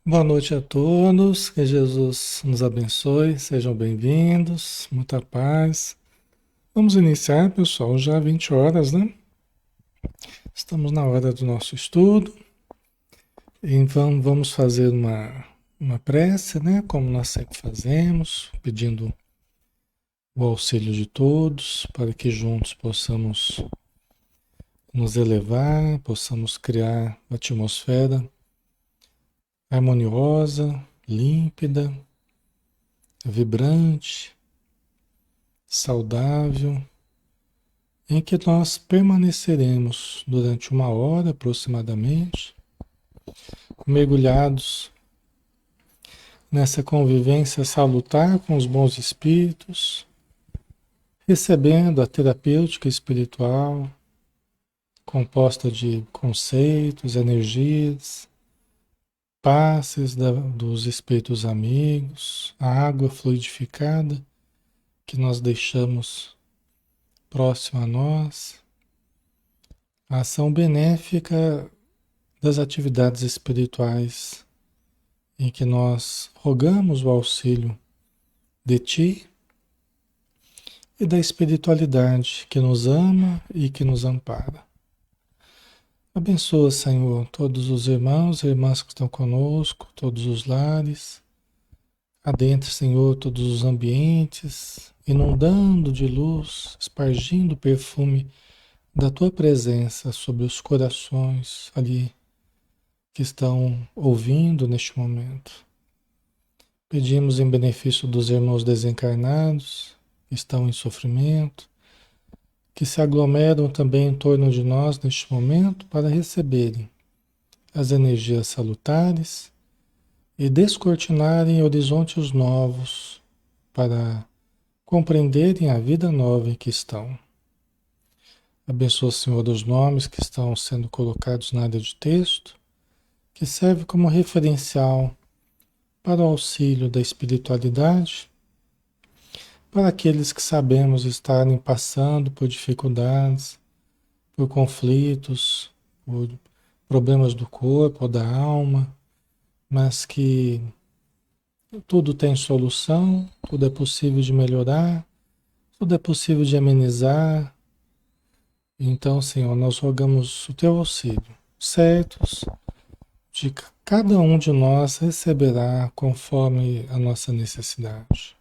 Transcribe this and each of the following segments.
Boa noite a todos, que Jesus nos abençoe, sejam bem-vindos, muita paz. Vamos iniciar, pessoal, já 20 horas, né? Estamos na hora do nosso estudo, então vamos fazer uma prece, né? Como nós sempre fazemos, pedindo o auxílio de todos, para que juntos possamos nos elevar, possamos criar uma atmosfera harmoniosa, límpida, vibrante, saudável, em que nós permaneceremos durante uma hora aproximadamente, mergulhados nessa convivência salutar com os bons espíritos, recebendo a terapêutica espiritual, composta de conceitos, energias, passes dos espíritos amigos, a água fluidificada que nós deixamos próxima a nós, a ação benéfica das atividades espirituais em que nós rogamos o auxílio de Ti e da espiritualidade que nos ama e que nos ampara. Abençoa, Senhor, todos os irmãos e irmãs que estão conosco, todos os lares. Adentre, Senhor, todos os ambientes, inundando de luz, espargindo o perfume da Tua presença sobre os corações ali que estão ouvindo neste momento. Pedimos em benefício dos irmãos desencarnados que estão em sofrimento, que se aglomeram também em torno de nós neste momento para receberem as energias salutares e descortinarem horizontes novos para compreenderem a vida nova em que estão. Abençoa, Senhor, os nomes que estão sendo colocados na área de texto, que serve como referencial para o auxílio da espiritualidade, para aqueles que sabemos estarem passando por dificuldades, por conflitos, por problemas do corpo ou da alma, mas que tudo tem solução, tudo é possível de melhorar, tudo é possível de amenizar. Então, Senhor, nós rogamos o teu auxílio, certos de que cada um de nós receberá conforme a nossa necessidade.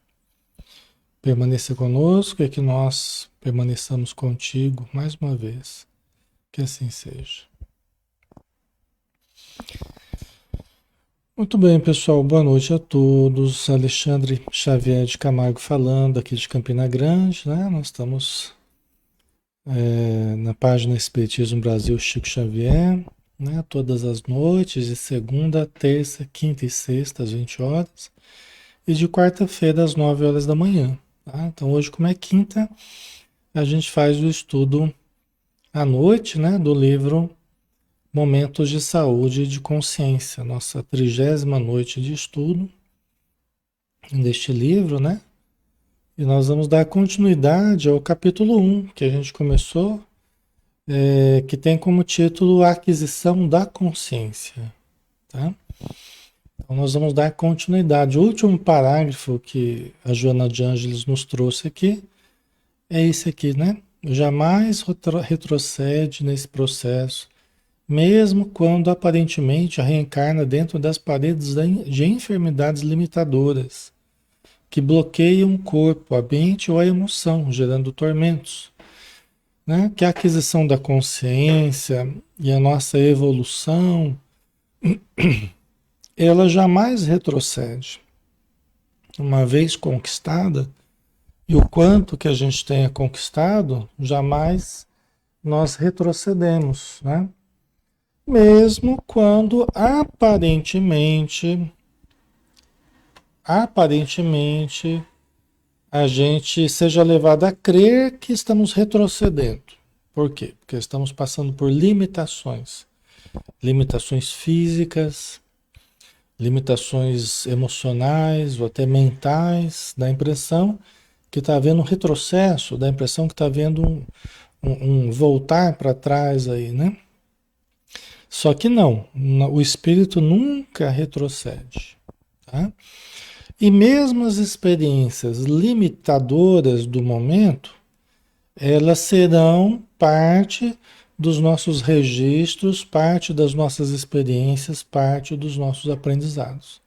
Permaneça conosco e que nós permaneçamos contigo mais uma vez. Que assim seja. Muito bem, pessoal. Boa noite a todos. Alexandre Xavier de Camargo falando aqui de Campina Grande, né? Nós estamos na página Espiritismo Brasil Chico Xavier, né? Todas as noites, de segunda, terça, quinta e sexta, às 20 horas, e de quarta-feira, às 9 horas da manhã. Tá? Então, hoje, como é quinta, a gente faz o estudo à noite, né? Do livro Momentos de Saúde e de Consciência, nossa 30ª noite de estudo deste livro, né? E nós vamos dar continuidade ao capítulo 1, que a gente começou, que tem como título A Aquisição da Consciência, tá? Então nós vamos dar continuidade. O último parágrafo que a Joana de Ângeles nos trouxe aqui é esse aqui, né? Jamais retrocede nesse processo, mesmo quando aparentemente reencarna dentro das paredes de enfermidades limitadoras que bloqueiam o corpo, a mente ou a emoção, gerando tormentos, né? Que a aquisição da consciência e a nossa evolução, ela jamais retrocede. Uma vez conquistada, e o quanto que a gente tenha conquistado, jamais nós retrocedemos, né? Mesmo quando aparentemente a gente seja levado a crer que estamos retrocedendo. Por quê? Porque estamos passando por limitações. Limitações físicas, limitações emocionais ou até mentais, dá a impressão que está havendo um retrocesso, dá a impressão que está havendo um voltar para trás aí, né? Só que não, o espírito nunca retrocede, tá? E mesmo as experiências limitadoras do momento, elas serão parte dos nossos registros, parte das nossas experiências, parte dos nossos aprendizados.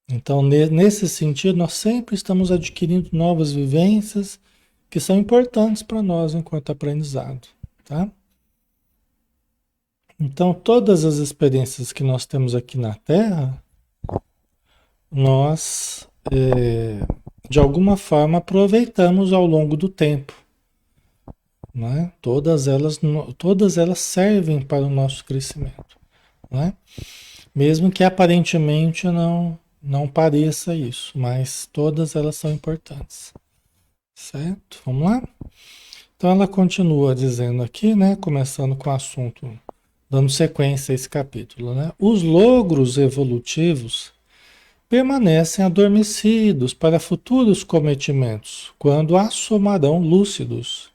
Então, nesse sentido, nós sempre estamos adquirindo novas vivências que são importantes para nós enquanto aprendizado, tá? Então, todas as experiências que nós temos aqui na Terra, nós, de alguma forma, aproveitamos ao longo do tempo, né? Todas elas servem para o nosso crescimento, né? Mesmo que aparentemente não pareça isso, mas todas elas são importantes, certo? Vamos lá? Então ela continua dizendo aqui, né? Começando com o assunto, dando sequência a esse capítulo, né? Os logros evolutivos permanecem adormecidos para futuros cometimentos, quando assomarão lúcidos,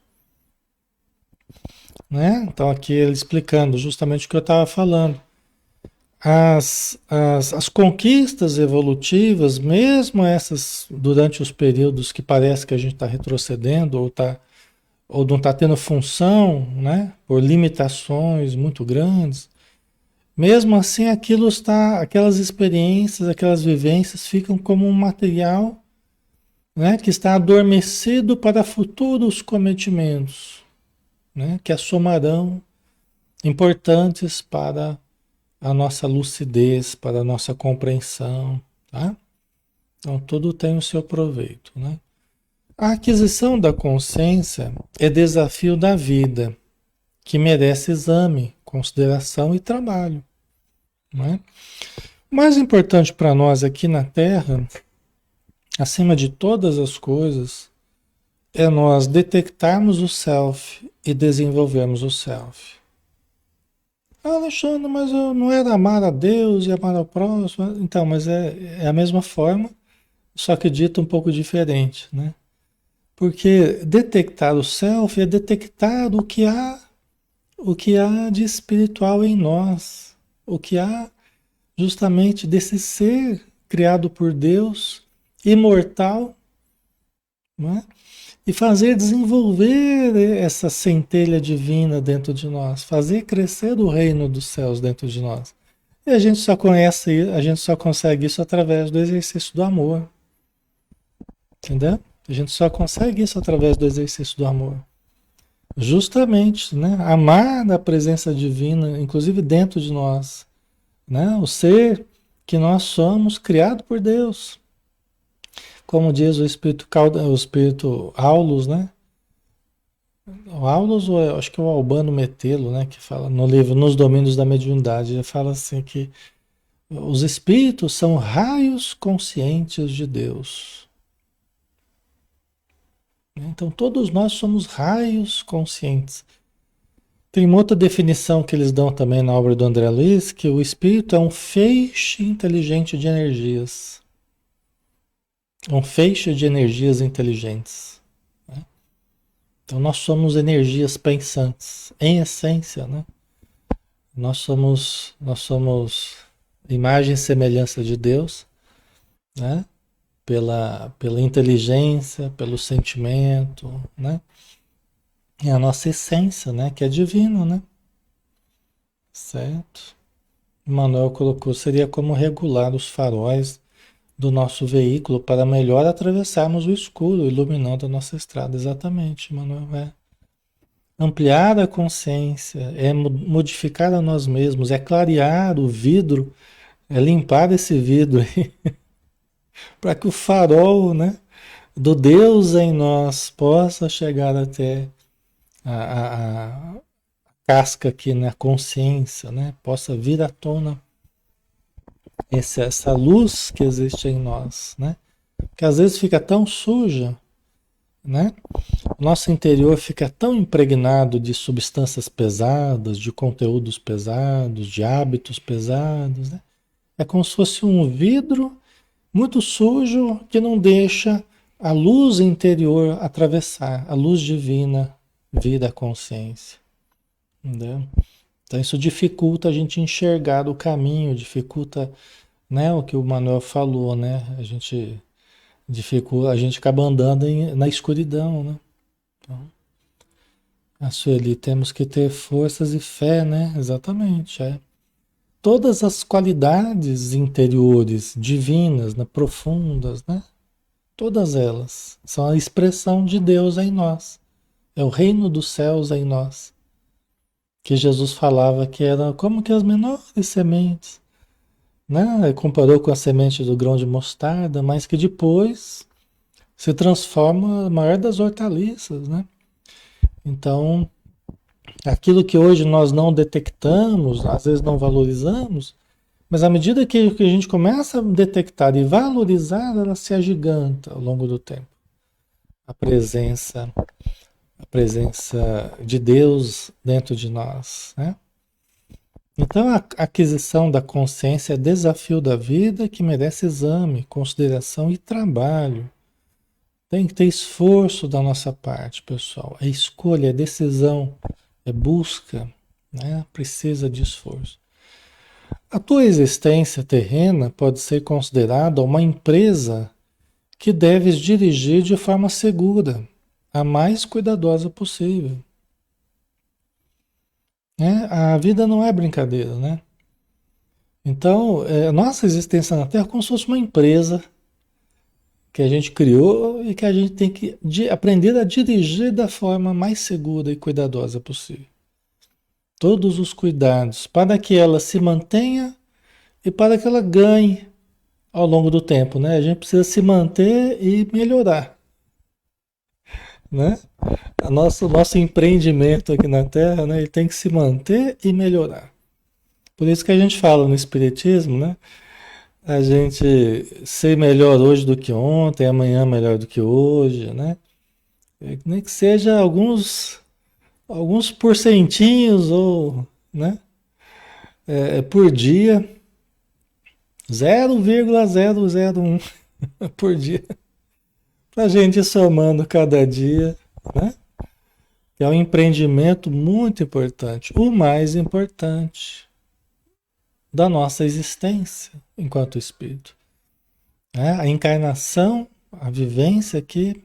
né? Então aqui ele explicando justamente o que eu estava falando. As conquistas evolutivas, mesmo essas durante os períodos que parece que a gente está retrocedendo ou não está tendo função, né? Por limitações muito grandes, mesmo assim aquelas experiências, aquelas vivências ficam como um material, né? Que está adormecido para futuros cometimentos, né? Que assomarão importantes para a nossa lucidez, para a nossa compreensão, tá? Então tudo tem o seu proveito, né? A aquisição da consciência é desafio da vida, que merece exame, consideração e trabalho, né? O mais importante para nós aqui na Terra, acima de todas as coisas, é nós detectarmos o self e desenvolvermos o self. Ah, Alexandre, mas eu não era amar a Deus e amar ao próximo. Então, mas é a mesma forma, só que dito um pouco diferente, né? Porque detectar o self é detectar o que há de espiritual em nós, o que há justamente desse ser criado por Deus, imortal, né? E fazer desenvolver essa centelha divina dentro de nós, fazer crescer o reino dos céus dentro de nós. E a gente só consegue isso através do exercício do amor. Entendeu? A gente só consegue isso através do exercício do amor. Justamente, né? Amar a presença divina, inclusive dentro de nós, né? O ser que nós somos, criado por Deus. Como diz o espírito Aulus, né? O Aulus, ou acho que é o Albano Metelo, né? Que fala no livro Nos Domínios da Mediunidade, ele fala assim que os espíritos são raios conscientes de Deus. Então todos nós somos raios conscientes. Tem uma outra definição que eles dão também na obra do André Luiz, que o espírito é um feixe inteligente de energias. Um feixe de energias inteligentes, né? Então nós somos energias pensantes, em essência, né? Nós somos imagem e semelhança de Deus, né? Pela inteligência, pelo sentimento, né? É a nossa essência, né? Que é divino, né? Certo? Manuel colocou, seria como regular os faróis do nosso veículo para melhor atravessarmos o escuro, iluminando a nossa estrada. Exatamente, Manuel. É ampliar a consciência, é modificar a nós mesmos, é clarear o vidro, é limpar esse vidro para que o farol, né, do Deus em nós possa chegar até a casca aqui na consciência, né, possa vir à tona essa luz que existe em nós, né? Que às vezes fica tão suja, né? O nosso interior fica tão impregnado de substâncias pesadas, de conteúdos pesados, de hábitos pesados, né? É como se fosse um vidro muito sujo que não deixa a luz interior atravessar, a luz divina vir à consciência, entendeu? Então isso dificulta a gente enxergar o caminho, dificulta, né, o que o Manuel falou, né? A gente dificulta, a gente acaba andando na escuridão, né? Então, a Sueli, temos que ter forças e fé, né? Exatamente, é. Todas as qualidades interiores, divinas, né, profundas, né? Todas elas são a expressão de Deus em nós. É o reino dos céus em nós. Que Jesus falava que era como que as menores sementes, né? Comparou com a semente do grão de mostarda, mas que depois se transforma a maior das hortaliças, né? Então, aquilo que hoje nós não detectamos, às vezes não valorizamos, mas à medida que a gente começa a detectar e valorizar, ela se agiganta ao longo do tempo. A presença, a presença de Deus dentro de nós, né? Então, a aquisição da consciência é desafio da vida que merece exame, consideração e trabalho. Tem que ter esforço da nossa parte, pessoal. É escolha, é decisão, é busca, né? Precisa de esforço. A tua existência terrena pode ser considerada uma empresa que deves dirigir de forma segura, a mais cuidadosa possível. Né? A vida não é brincadeira, né? Então, nossa existência na Terra é como se fosse uma empresa que a gente criou e que a gente tem que aprender a dirigir da forma mais segura e cuidadosa possível. Todos os cuidados para que ela se mantenha e para que ela ganhe ao longo do tempo, né? A gente precisa se manter e melhorar, né? O nosso empreendimento aqui na Terra, né? Ele tem que se manter e melhorar. Por isso que a gente fala no Espiritismo, né? A gente ser melhor hoje do que ontem, amanhã melhor do que hoje, né? Nem que seja alguns porcentinhos ou, né? Por dia, 0,001 por dia, para a gente ir somando cada dia, né? É um empreendimento muito importante, o mais importante da nossa existência enquanto espírito. A encarnação, a vivência aqui,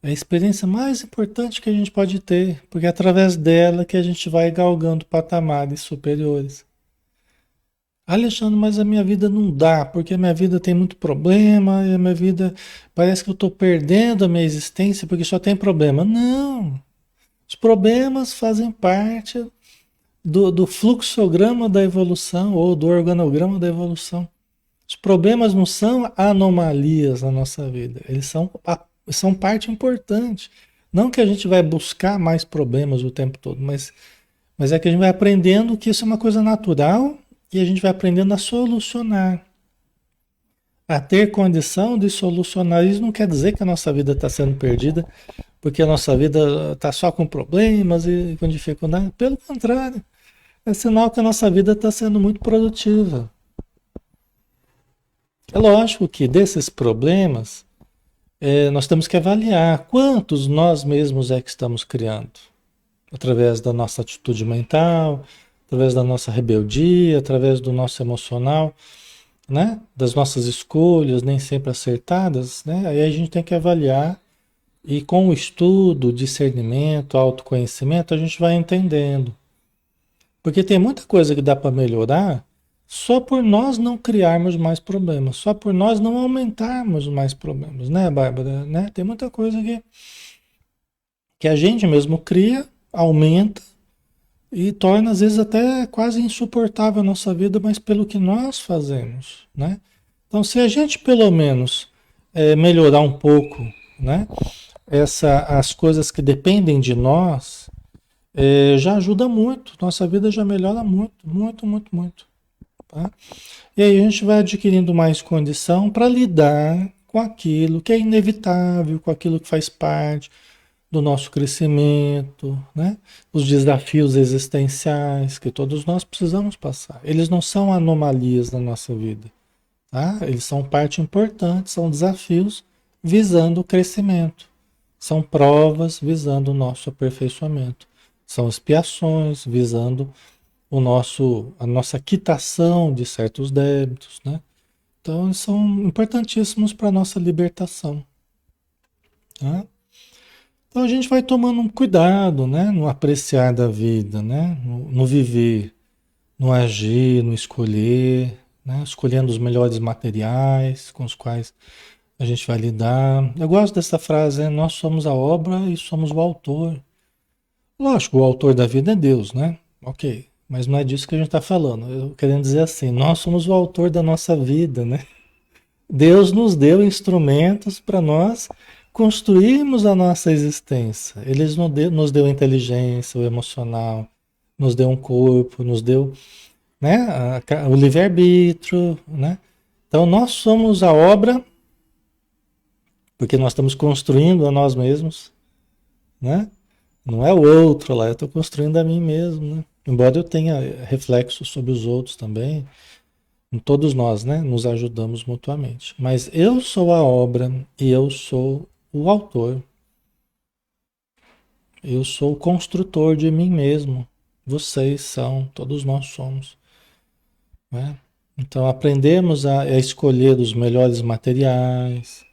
é a experiência mais importante que a gente pode ter, porque é através dela que a gente vai galgando patamares superiores. Alexandre, mas a minha vida não dá, porque a minha vida tem muito problema, e a minha vida parece que eu estou perdendo a minha existência porque só tem problema. Não! Os problemas fazem parte do fluxograma da evolução ou do organograma da evolução. Os problemas não são anomalias na nossa vida, eles são parte importante. Não que a gente vai buscar mais problemas o tempo todo, mas é que a gente vai aprendendo que isso é uma coisa natural e a gente vai aprendendo a solucionar, a ter condição de solucionar. Isso não quer dizer que a nossa vida está sendo perdida, porque a nossa vida está só com problemas e com dificuldade. Pelo contrário, é sinal que a nossa vida está sendo muito produtiva. É lógico que desses problemas, nós temos que avaliar quantos nós mesmos é que estamos criando. Através da nossa atitude mental, através da nossa rebeldia, através do nosso emocional, né? Das nossas escolhas, nem sempre acertadas, né? Aí a gente tem que avaliar e com o estudo, discernimento, autoconhecimento, a gente vai entendendo. Porque tem muita coisa que dá para melhorar só por nós não criarmos mais problemas, só por nós não aumentarmos mais problemas, né, Bárbara? Né? Tem muita coisa que a gente mesmo cria, aumenta e torna às vezes até quase insuportável a nossa vida, mas pelo que nós fazemos, né? Então, se a gente pelo menos melhorar um pouco, né? As coisas que dependem de nós, já ajuda muito, nossa vida já melhora muito, muito, muito, muito. Tá? E aí a gente vai adquirindo mais condição para lidar com aquilo que é inevitável, com aquilo que faz parte do nosso crescimento, né? Os desafios existenciais que todos nós precisamos passar. Eles não são anomalias na nossa vida, tá? Eles são parte importante, são desafios visando o crescimento. São provas visando o nosso aperfeiçoamento. São expiações visando a nossa quitação de certos débitos, né? Então, eles são importantíssimos para a nossa libertação, tá? Então, a gente vai tomando um cuidado, né? No apreciar da vida, né? No viver, no agir, no escolher, né? Escolhendo os melhores materiais com os quais a gente vai lidar. Eu gosto dessa frase, né? Nós somos a obra e somos o autor. Lógico, o autor da vida é Deus, né? Ok, mas não é disso que a gente está falando. Eu querendo dizer assim, nós somos o autor da nossa vida, né? Deus nos deu instrumentos para nós construirmos a nossa existência. Ele nos deu inteligência, o emocional, nos deu um corpo, nos deu, né, o livre-arbítrio, né? Então nós somos a obra, porque nós estamos construindo a nós mesmos, né? Não é o outro lá, eu estou construindo a mim mesmo, né? Embora eu tenha reflexos sobre os outros também, todos nós, né, nos ajudamos mutuamente. Mas eu sou a obra e eu sou o autor. Eu sou o construtor de mim mesmo. Vocês são, todos nós somos, né? Então aprendemos a escolher os melhores materiais,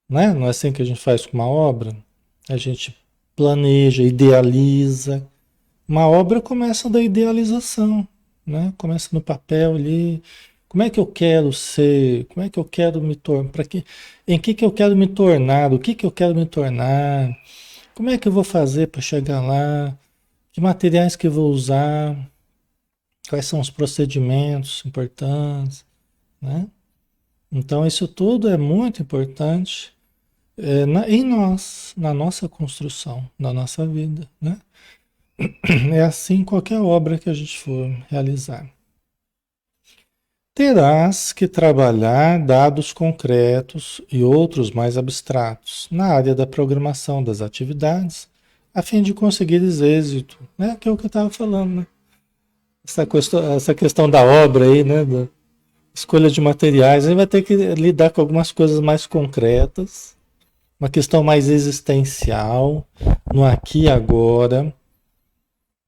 né? Não é assim que a gente faz com uma obra? A gente planeja, idealiza. Uma obra começa da idealização, né? Começa no papel ali. Como é que eu quero ser? Como é que eu quero me tornar? Em que eu quero me tornar? O que eu quero me tornar? Como é que eu vou fazer para chegar lá? Que materiais que eu vou usar? Quais são os procedimentos importantes, né? Então isso tudo é muito importante em nós, na nossa construção, na nossa vida, né? É assim qualquer obra que a gente for realizar. Terás que trabalhar dados concretos e outros mais abstratos na área da programação das atividades, a fim de conseguires êxito, né? Que é o que eu estava falando, né? Essa questão da obra aí, né? Da escolha de materiais, a gente vai ter que lidar com algumas coisas mais concretas, uma questão mais existencial, no aqui e agora.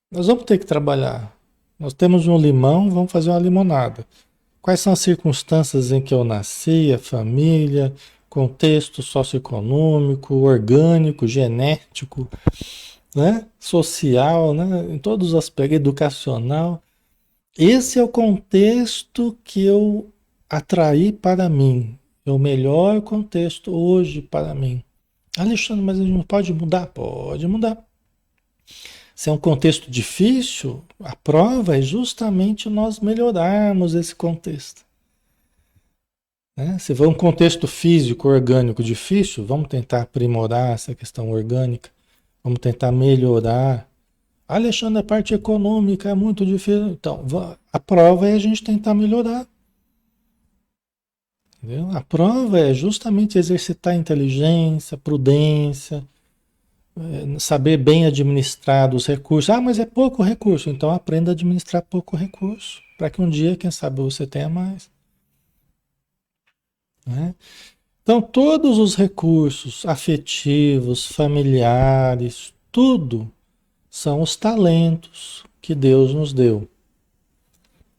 Nós vamos ter que trabalhar. Nós temos um limão, vamos fazer uma limonada. Quais são as circunstâncias em que eu nasci, a família, contexto socioeconômico, orgânico, genético, né? Social, né? Em todos os aspectos, educacional. Esse é o contexto que eu atraí para mim. É o melhor contexto hoje para mim. Alexandre, mas a gente não pode mudar? Pode mudar. Se é um contexto difícil, a prova é justamente nós melhorarmos esse contexto, né? Se for um contexto físico, orgânico difícil, vamos tentar aprimorar essa questão orgânica, vamos tentar melhorar. Alexandre, a parte econômica é muito difícil. Então, a prova é a gente tentar melhorar. Entendeu? A prova é justamente exercitar inteligência, prudência, saber bem administrar os recursos. Ah, mas é pouco recurso. Então aprenda a administrar pouco recurso, para que um dia, quem sabe, você tenha mais, né? Então todos os recursos afetivos, familiares, tudo são os talentos que Deus nos deu.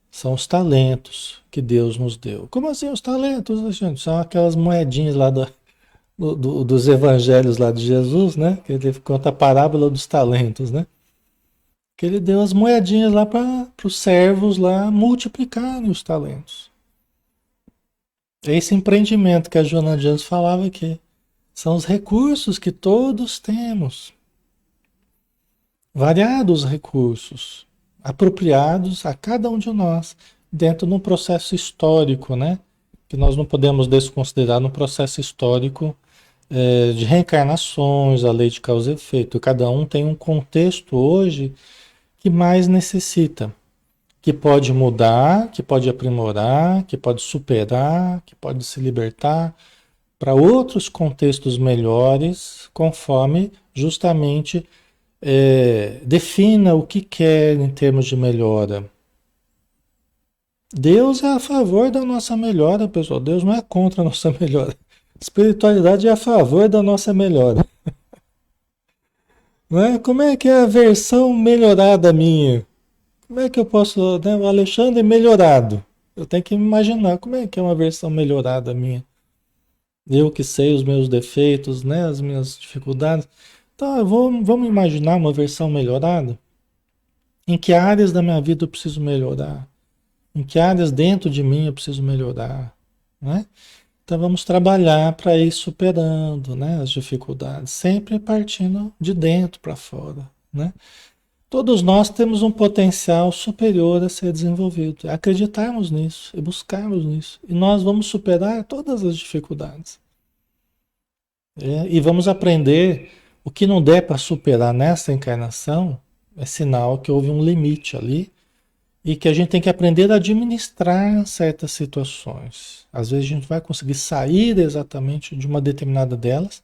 São os talentos que Deus nos deu. Como assim os talentos, gente? São aquelas moedinhas lá dos evangelhos lá de Jesus, né? Que ele conta a parábola dos talentos, né? Que ele deu as moedinhas lá para os servos lá multiplicarem os talentos. É esse empreendimento que a Joana de Anjos falava aqui. São os recursos que todos temos. Variados recursos, apropriados a cada um de nós, dentro de um processo histórico, né? Que nós não podemos desconsiderar no processo histórico de reencarnações, a lei de causa e efeito. Cada um tem um contexto hoje que mais necessita, que pode mudar, que pode aprimorar, que pode superar, que pode se libertar para outros contextos melhores, conforme justamente defina o que quer em termos de melhora. Deus é a favor da nossa melhora, pessoal. Deus não é contra a nossa melhora. Espiritualidade é a favor da nossa melhora. Não é? Como é que é a versão melhorada minha? Como é que eu posso, né? O Alexandre melhorado. Eu tenho que me imaginar como é que é uma versão melhorada minha. Eu que sei os meus defeitos, né? As minhas dificuldades. Então, vamos imaginar uma versão melhorada. Em que áreas da minha vida eu preciso melhorar? Em que áreas dentro de mim eu preciso melhorar? Né? Então vamos trabalhar para ir superando, né, as dificuldades, sempre partindo de dentro para fora, né? Todos nós temos um potencial superior a ser desenvolvido. Acreditarmos nisso e buscarmos nisso. E nós vamos superar todas as dificuldades. E vamos aprender o que não der para superar nessa encarnação, é sinal que houve um limite ali e que a gente tem que aprender a administrar certas situações. Às vezes a gente vai conseguir sair exatamente de uma determinada delas,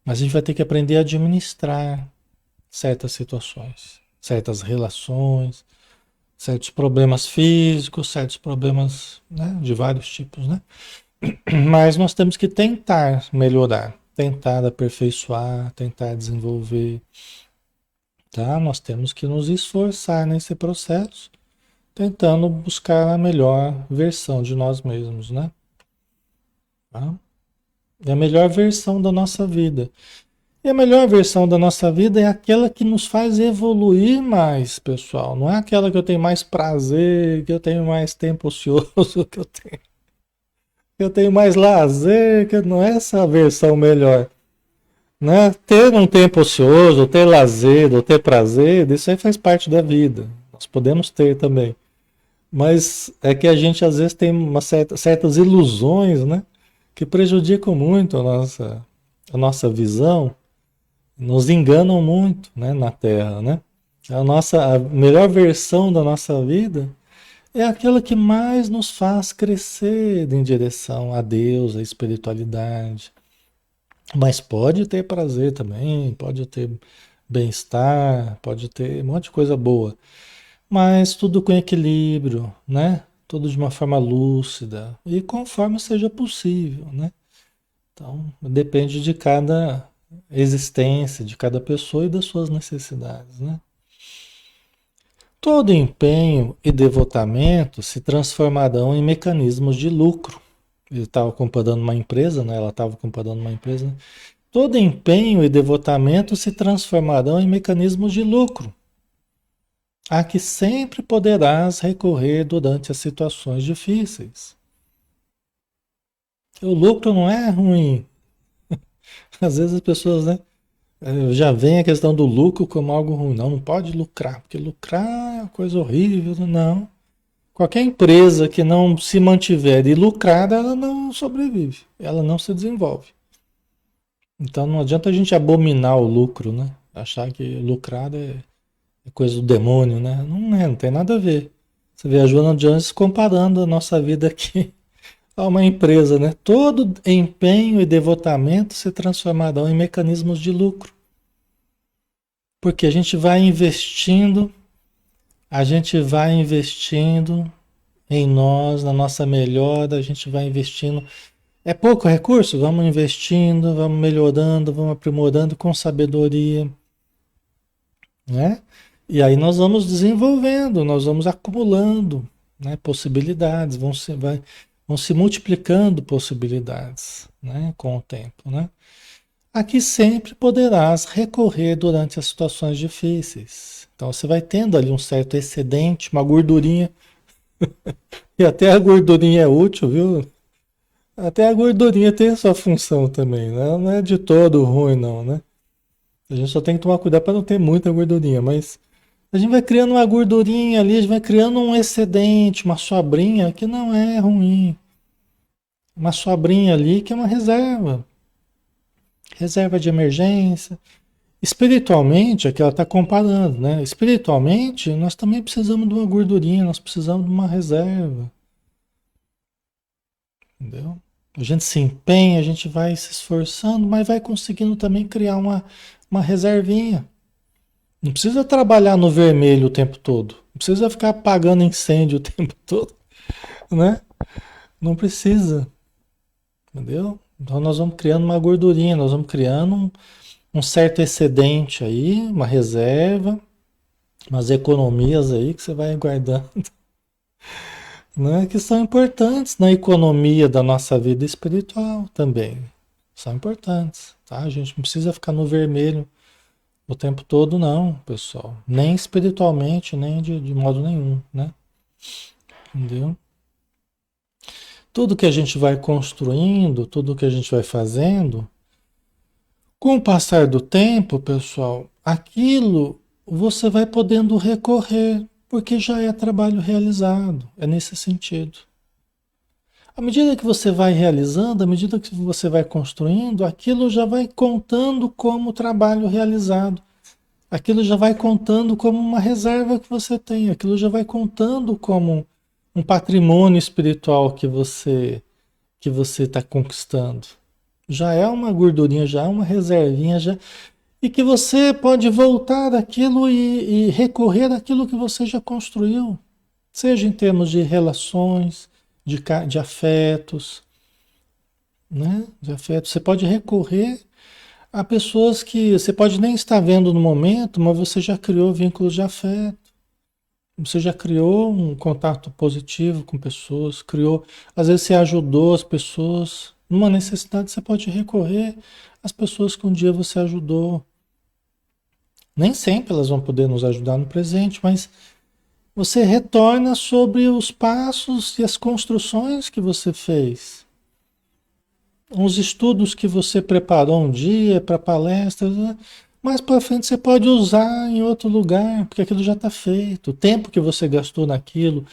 mas a gente vai ter que aprender a administrar certas situações, certas relações, certos problemas físicos, certos problemas, né, de vários tipos, né? Mas nós temos que tentar melhorar, tentar aperfeiçoar, tentar desenvolver, tá? Nós temos que nos esforçar nesse processo tentando buscar a melhor versão de nós mesmos, né? Tá? É a melhor versão da nossa vida. E a melhor versão da nossa vida é aquela que nos faz evoluir mais, pessoal. Não é aquela que eu tenho mais prazer, que eu tenho mais tempo ocioso, que eu tenho mais lazer, que não é essa a versão melhor. Né? Ter um tempo ocioso, ter lazer, ou ter prazer, isso aí faz parte da vida. Nós podemos ter também. Mas é que a gente às vezes tem certas ilusões, né? Que prejudicam muito a nossa visão, nos enganam muito, né? Na Terra, né? A melhor versão da nossa vida é aquela que mais nos faz crescer em direção a Deus, à espiritualidade. Mas pode ter prazer também, pode ter bem-estar, pode ter um monte de coisa boa. Mas tudo com equilíbrio, né? Tudo de uma forma lúcida e conforme seja possível, né? Então, depende de cada existência, de cada pessoa e das suas necessidades, né? Todo empenho e devotamento se transformarão em mecanismos de lucro. Ele estava comparando uma empresa, né? Ela estava comparando uma empresa, né? Todo empenho e devotamento se transformarão em mecanismos de lucro a que sempre poderás recorrer durante as situações difíceis. O lucro não é ruim. Às vezes as pessoas, né, já veem a questão do lucro como algo ruim. Não, não pode lucrar, porque lucrar é uma coisa horrível. Não. Qualquer empresa que não se mantiver e lucrada, ela não sobrevive, ela não se desenvolve. Então não adianta a gente abominar o lucro, né? Achar que lucrar é coisa do demônio, né? Não é, não tem nada a ver. Você vê a Joana Jones comparando a nossa vida aqui a uma empresa, né? Todo empenho e devotamento se transformarão em mecanismos de lucro. Porque a gente vai investindo em nós, na nossa melhora, a gente vai investindo. É pouco recurso? Vamos investindo, vamos melhorando, vamos aprimorando com sabedoria, né? E aí nós vamos desenvolvendo, nós vamos acumulando, né, possibilidades, vão se multiplicando possibilidades, né, com o tempo, né? Aqui sempre poderás recorrer durante as situações difíceis. Então você vai tendo ali um certo excedente, uma gordurinha, e até a gordurinha é útil, viu? Até a gordurinha tem a sua função também, né? Não é de todo ruim, não, né? A gente só tem que tomar cuidado para não ter muita gordurinha, mas a gente vai criando uma gordurinha ali, a gente vai criando um excedente, uma sobrinha que não é ruim. Uma sobrinha ali que é uma reserva, reserva de emergência. Espiritualmente, é que ela está comparando, né? Espiritualmente, nós também precisamos de uma gordurinha, nós precisamos de uma reserva, entendeu? A gente se empenha, a gente vai se esforçando, mas vai conseguindo também criar uma reservinha. Não precisa trabalhar no vermelho o tempo todo. Não precisa ficar apagando incêndio o tempo todo, né? Não precisa, entendeu? Então nós vamos criando uma gordurinha, nós vamos criando um certo excedente aí, uma reserva, umas economias aí que você vai guardando, né? Que são importantes na economia da nossa vida espiritual também. São importantes, tá? A gente não precisa ficar no vermelho o tempo todo, não, pessoal. Nem espiritualmente, nem de modo nenhum, né? Entendeu? Tudo que a gente vai construindo, tudo que a gente vai fazendo, com o passar do tempo, pessoal, aquilo você vai podendo recorrer, porque já é trabalho realizado. É nesse sentido. À medida que você vai realizando, à medida que você vai construindo, aquilo já vai contando como trabalho realizado. Aquilo já vai contando como uma reserva que você tem. Aquilo já vai contando como um patrimônio espiritual que você está conquistando. Já é uma gordurinha, já é uma reservinha, já e que você pode voltar daquilo e recorrer daquilo que você já construiu, seja em termos de relações, de afetos, né? De afetos. Você pode recorrer a pessoas que você pode nem estar vendo no momento, mas você já criou vínculos de afeto. Você já criou um contato positivo com pessoas, criou, às vezes você ajudou as pessoas. Numa necessidade, você pode recorrer às pessoas que um dia você ajudou. Nem sempre elas vão poder nos ajudar no presente, mas você retorna sobre os passos e as construções que você fez. Os estudos que você preparou um dia para palestras, né? Mais para frente você pode usar em outro lugar, porque aquilo já está feito. O tempo que você gastou naquilo,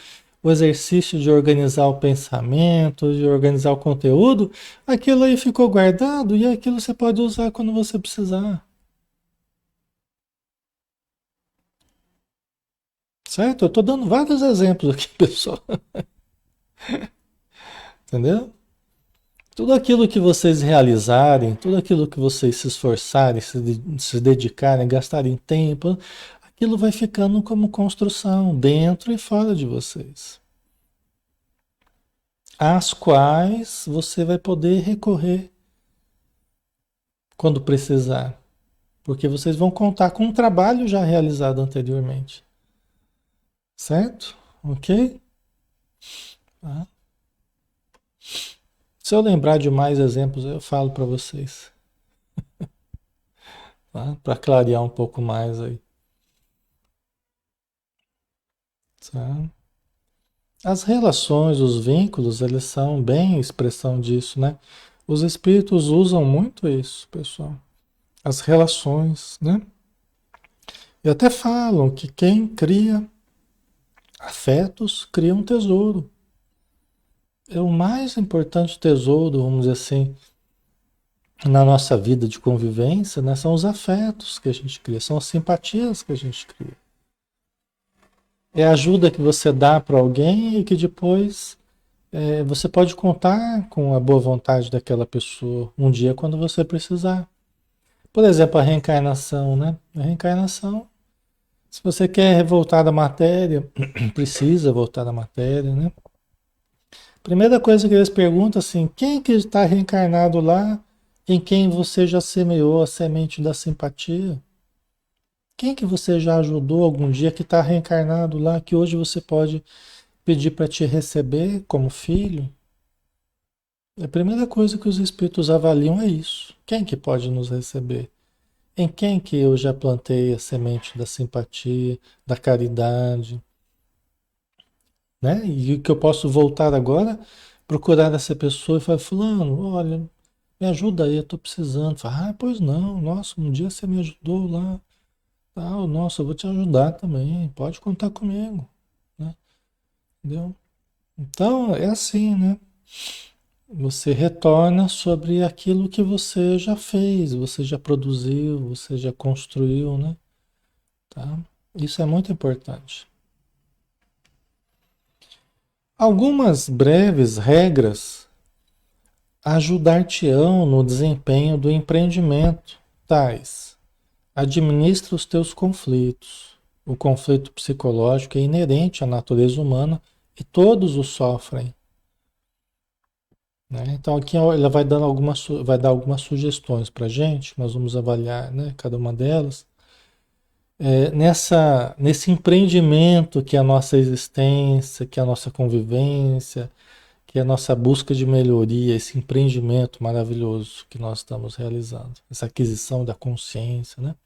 o exercício de organizar o pensamento, de organizar o conteúdo, aquilo aí ficou guardado e aquilo você pode usar quando você precisar. Certo? Eu estou dando vários exemplos aqui, pessoal. Entendeu? Tudo aquilo que vocês realizarem, tudo aquilo que vocês se esforçarem, se dedicarem, gastarem tempo, aquilo vai ficando como construção dentro e fora de vocês, às quais você vai poder recorrer quando precisar, porque vocês vão contar com um trabalho já realizado anteriormente, certo? Ok? Tá. Se eu lembrar de mais exemplos, eu falo para vocês, tá? Para clarear um pouco mais aí, tá? As relações, os vínculos, eles são bem expressão disso, né? Os espíritos usam muito isso, pessoal. As relações, né? E até falam que quem cria afetos cria um tesouro. É o mais importante tesouro, vamos dizer assim, na nossa vida de convivência, né? São os afetos que a gente cria, são as simpatias que a gente cria. É a ajuda que você dá para alguém e que depois você pode contar com a boa vontade daquela pessoa um dia quando você precisar. Por exemplo, a reencarnação, né? A reencarnação, se você quer voltar da matéria, precisa voltar da matéria, né? Primeira coisa que eles perguntam assim, quem que está reencarnado lá em quem você já semeou a semente da simpatia? Quem que você já ajudou algum dia que está reencarnado lá, que hoje você pode pedir para te receber como filho? A primeira coisa que os espíritos avaliam é isso. Quem que pode nos receber? Em quem que eu já plantei a semente da simpatia, da caridade, né? E que eu posso voltar agora, procurar essa pessoa e falar, fulano, olha, me ajuda aí, eu estou precisando. Fala, ah, pois não, nossa, um dia você me ajudou lá, tal, nossa, eu vou te ajudar também, pode contar comigo, né? Entendeu? Então, é assim, né? Você retorna sobre aquilo que você já fez, você já produziu, você já construiu, né? Tá? Isso é muito importante. Algumas breves regras ajudar-te-ão no desempenho do empreendimento, tais: administra os teus conflitos. O conflito psicológico é inerente à natureza humana e todos o sofrem. Né? Então aqui ela vai dando vai dar algumas sugestões para a gente, nós vamos avaliar, né, cada uma delas. nesse empreendimento que é a nossa existência, que é a nossa convivência, que é a nossa busca de melhoria, esse empreendimento maravilhoso que nós estamos realizando, essa aquisição da consciência, né?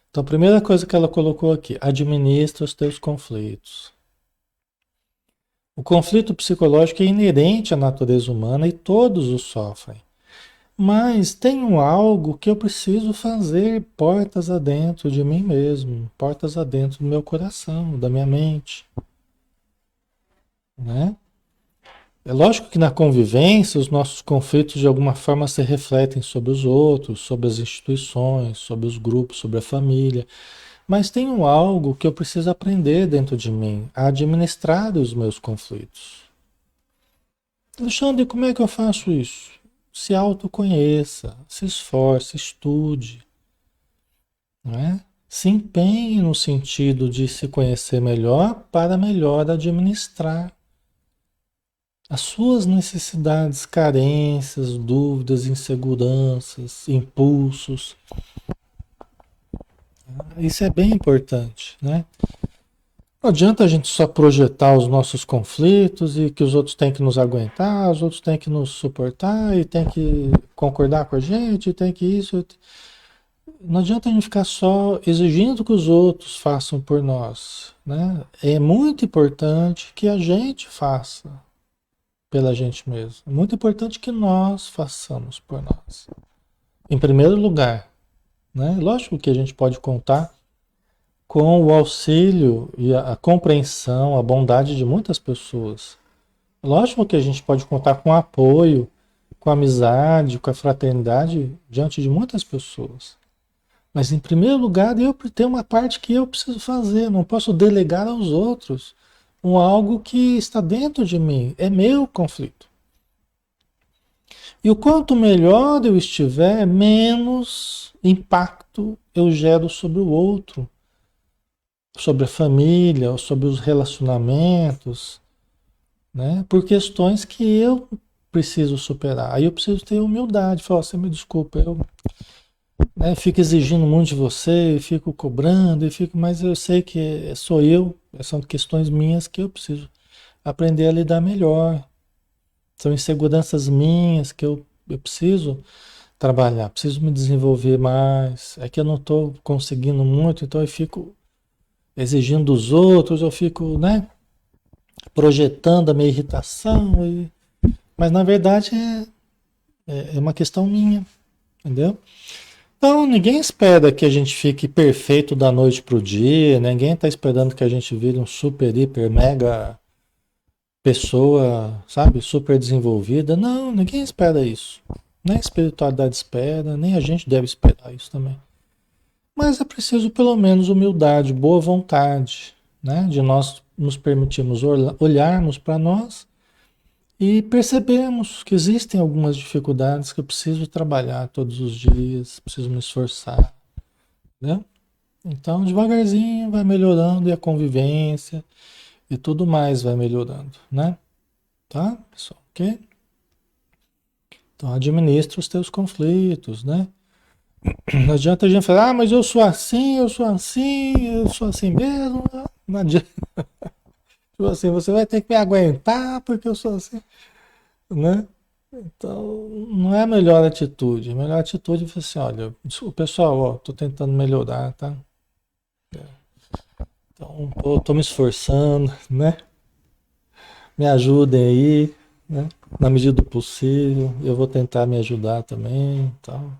Então, a primeira coisa que ela colocou aqui, administra os teus conflitos. O conflito psicológico é inerente à natureza humana e todos o sofrem. Mas tenho algo que eu preciso fazer portas adentro de mim mesmo, portas adentro do meu coração, da minha mente, né? É lógico que na convivência os nossos conflitos de alguma forma se refletem sobre os outros, sobre as instituições, sobre os grupos, sobre a família. Mas tenho algo que eu preciso aprender dentro de mim, a administrar os meus conflitos. Alexandre, como é que eu faço isso? Se autoconheça, se esforce, estude, não é? Se empenhe no sentido de se conhecer melhor para melhor administrar as suas necessidades, carências, dúvidas, inseguranças, impulsos. Isso é bem importante, né? Não adianta a gente só projetar os nossos conflitos e que os outros têm que nos aguentar, os outros têm que nos suportar e têm que concordar com a gente, tem que isso. Não adianta a gente ficar só exigindo que os outros façam por nós, né? É muito importante que a gente faça pela gente mesmo. É muito importante que nós façamos por nós. Em primeiro lugar, né? Lógico que a gente pode contar com o auxílio e a compreensão, a bondade de muitas pessoas. Lógico que a gente pode contar com apoio, com amizade, com a fraternidade diante de muitas pessoas. Mas em primeiro lugar, eu tenho uma parte que eu preciso fazer, não posso delegar aos outros algo que está dentro de mim, é meu conflito. E o quanto melhor eu estiver, menos impacto eu gero sobre o outro, sobre a família, ou sobre os relacionamentos, né? Por questões que eu preciso superar. Aí eu preciso ter humildade, falar, você me desculpa, eu, né, fico exigindo muito de você, fico cobrando, mas eu sei que sou eu, são questões minhas que eu preciso aprender a lidar melhor. São inseguranças minhas que eu preciso trabalhar, preciso me desenvolver mais. É que eu não estou conseguindo muito, então eu fico exigindo dos outros, eu fico, né, projetando a minha irritação, mas na verdade é uma questão minha, entendeu? Então, ninguém espera que a gente fique perfeito da noite pro dia, né? Ninguém está esperando que a gente vire um super, hiper, mega pessoa, sabe, super desenvolvida. Não, ninguém espera isso. Nem a espiritualidade espera, nem a gente deve esperar isso também. Mas é preciso pelo menos humildade, boa vontade, né? De nós nos permitirmos olharmos para nós e percebemos que existem algumas dificuldades que eu preciso trabalhar todos os dias, preciso me esforçar, né? Então, devagarzinho vai melhorando e a convivência e tudo mais vai melhorando, né? Tá, pessoal? Ok? Então, administra os teus conflitos, né? Não adianta a gente falar, ah, mas eu sou assim, eu sou assim, eu sou assim mesmo. Não adianta. Tipo assim, você vai ter que me aguentar porque eu sou assim, né? Então, não é a melhor atitude. A melhor atitude é falar assim, olha, desculpa, pessoal, ó, tô tentando melhorar, tá? Então, tô me esforçando, né? Me ajudem aí, né? Na medida do possível, eu vou tentar me ajudar também, tal.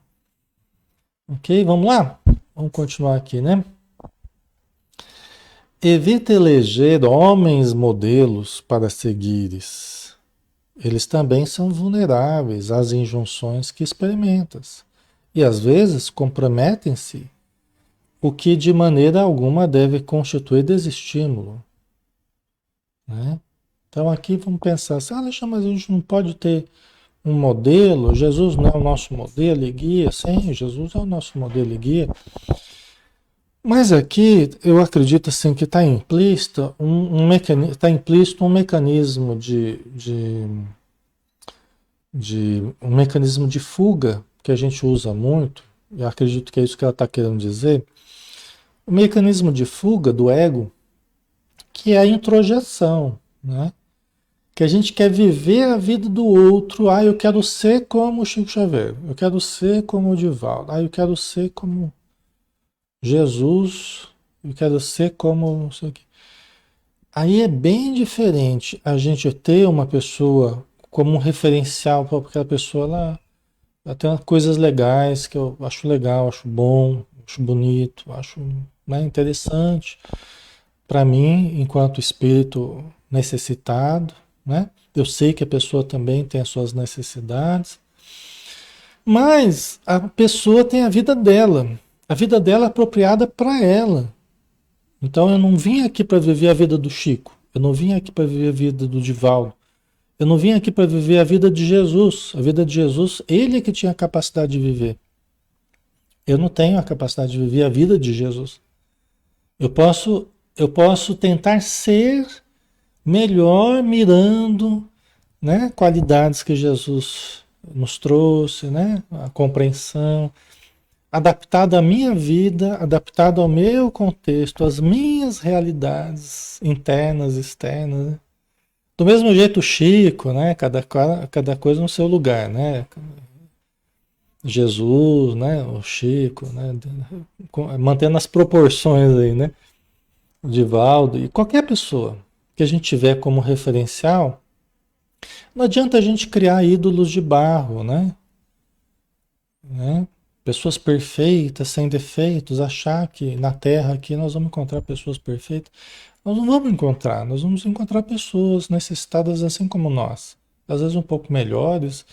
Ok, vamos lá? Vamos continuar aqui, né? Evita eleger homens modelos para seguires. Eles também são vulneráveis às injunções que experimentas e às vezes comprometem-se, o que de maneira alguma deve constituir desestímulo, né? Então aqui vamos pensar assim, Alexandre, mas a gente não pode ter um modelo, Jesus não é o nosso modelo e guia, sim, Jesus é o nosso modelo e guia, mas aqui eu acredito assim que está implícito um mecanismo um mecanismo de fuga que a gente usa muito, e acredito que é isso que ela está querendo dizer, o mecanismo de fuga do ego, que é a introjeção, né? Que a gente quer viver a vida do outro. Ah, eu quero ser como o Chico Xavier, eu quero ser como o Divaldo, ah, eu quero ser como Jesus, eu quero ser como não sei o quê. Aí é bem diferente a gente ter uma pessoa como um referencial para aquela pessoa lá. Ela tem coisas legais que eu acho legal, acho bom, acho bonito, acho, né, interessante para mim, enquanto espírito necessitado, né? Eu sei que a pessoa também tem as suas necessidades, mas a pessoa tem a vida dela. A vida dela é apropriada para ela. Então eu não vim aqui para viver a vida do Chico. Eu não vim aqui para viver a vida do Divaldo. Eu não vim aqui para viver a vida de Jesus. A vida de Jesus, ele é que tinha a capacidade de viver. Eu não tenho a capacidade de viver a vida de Jesus. Eu posso, eu posso tentar ser melhor mirando, né, qualidades que Jesus nos trouxe, né, a compreensão, adaptado à minha vida, adaptado ao meu contexto, às minhas realidades internas, externas, né? Do mesmo jeito o Chico, né, cada coisa no seu lugar, né? Jesus, né, o Chico, né, mantendo as proporções aí, né? O Divaldo e qualquer pessoa que a gente tiver como referencial, não adianta a gente criar ídolos de barro, né? Pessoas perfeitas, sem defeitos, achar que na Terra aqui nós vamos encontrar pessoas perfeitas. Nós não vamos encontrar, nós vamos encontrar pessoas necessitadas assim como nós. Às vezes um pouco melhores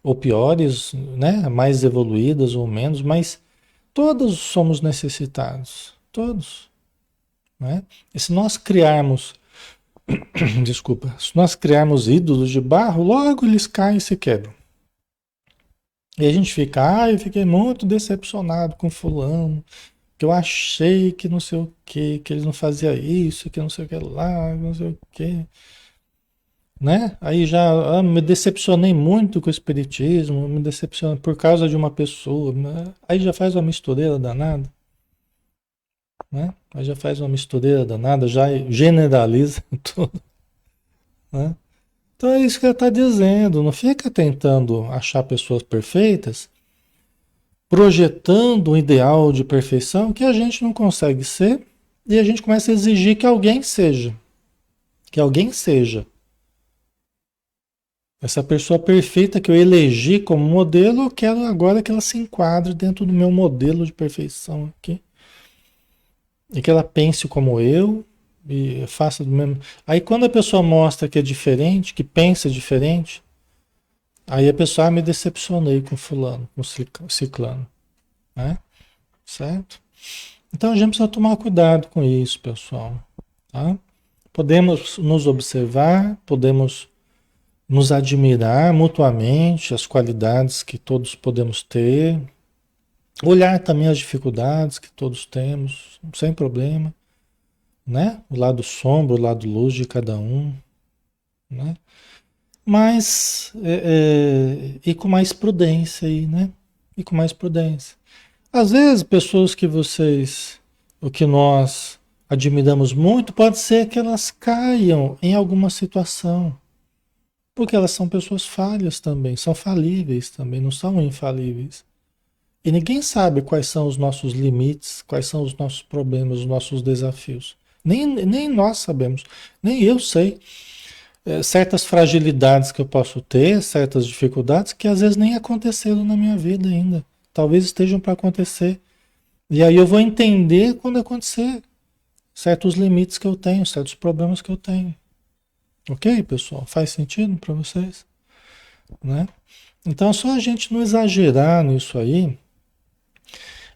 ou piores, né? Mais evoluídas ou menos, mas todos somos necessitados, todos, né? E se nós criarmos, desculpa, se nós criarmos ídolos de barro, logo eles caem e se quebram. E a gente fica, eu fiquei muito decepcionado com fulano, que eu achei que não sei o que ele não fazia isso, que não sei o que lá, não sei o que, né? Aí já me decepcionei muito com o espiritismo, me decepcionei por causa de uma pessoa, né? Aí já faz uma mistureira danada, né? Aí já faz uma mistureira danada, já generaliza tudo, né? Então é isso que ela está dizendo, não fica tentando achar pessoas perfeitas, projetando um ideal de perfeição que a gente não consegue ser e a gente começa a exigir que alguém seja. Que alguém seja. Essa pessoa perfeita que eu elegi como modelo, eu quero agora que ela se enquadre dentro do meu modelo de perfeição aqui. E que ela pense como eu e faça do mesmo. Aí quando a pessoa mostra que é diferente, que pensa diferente, aí a pessoa me decepcionei com fulano, com ciclano, né? Certo? Então a gente precisa tomar cuidado com isso, pessoal, tá? Podemos nos observar, podemos nos admirar mutuamente, as qualidades que todos podemos ter, olhar também as dificuldades que todos temos, sem problema, né? O lado sombra, o lado luz de cada um, né? Mas, e com mais prudência aí, né? E com mais prudência. Às vezes, pessoas que vocês, o que nós admiramos muito, pode ser que elas caiam em alguma situação. Porque elas são pessoas falhas também, são falíveis também, não são infalíveis. E ninguém sabe quais são os nossos limites, quais são os nossos problemas, os nossos desafios. Nem nós sabemos, nem eu sei. Certas fragilidades que eu posso ter, certas dificuldades que às vezes nem aconteceram na minha vida ainda. Talvez estejam para acontecer. E aí eu vou entender quando acontecer certos limites que eu tenho, certos problemas que eu tenho. Ok, pessoal? Faz sentido para vocês? Né? Então é só a gente não exagerar nisso aí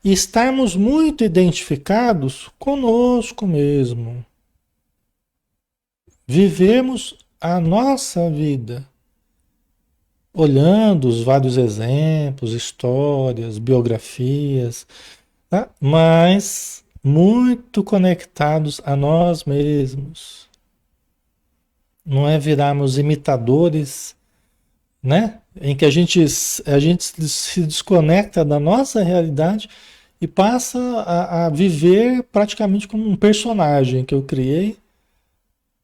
e estarmos muito identificados conosco mesmo. Vivemos a nossa vida, olhando os vários exemplos, histórias, biografias, tá? Mas muito conectados a nós mesmos. Não é virarmos imitadores, né? Em que a gente se desconecta da nossa realidade e passa a viver praticamente como um personagem que eu criei,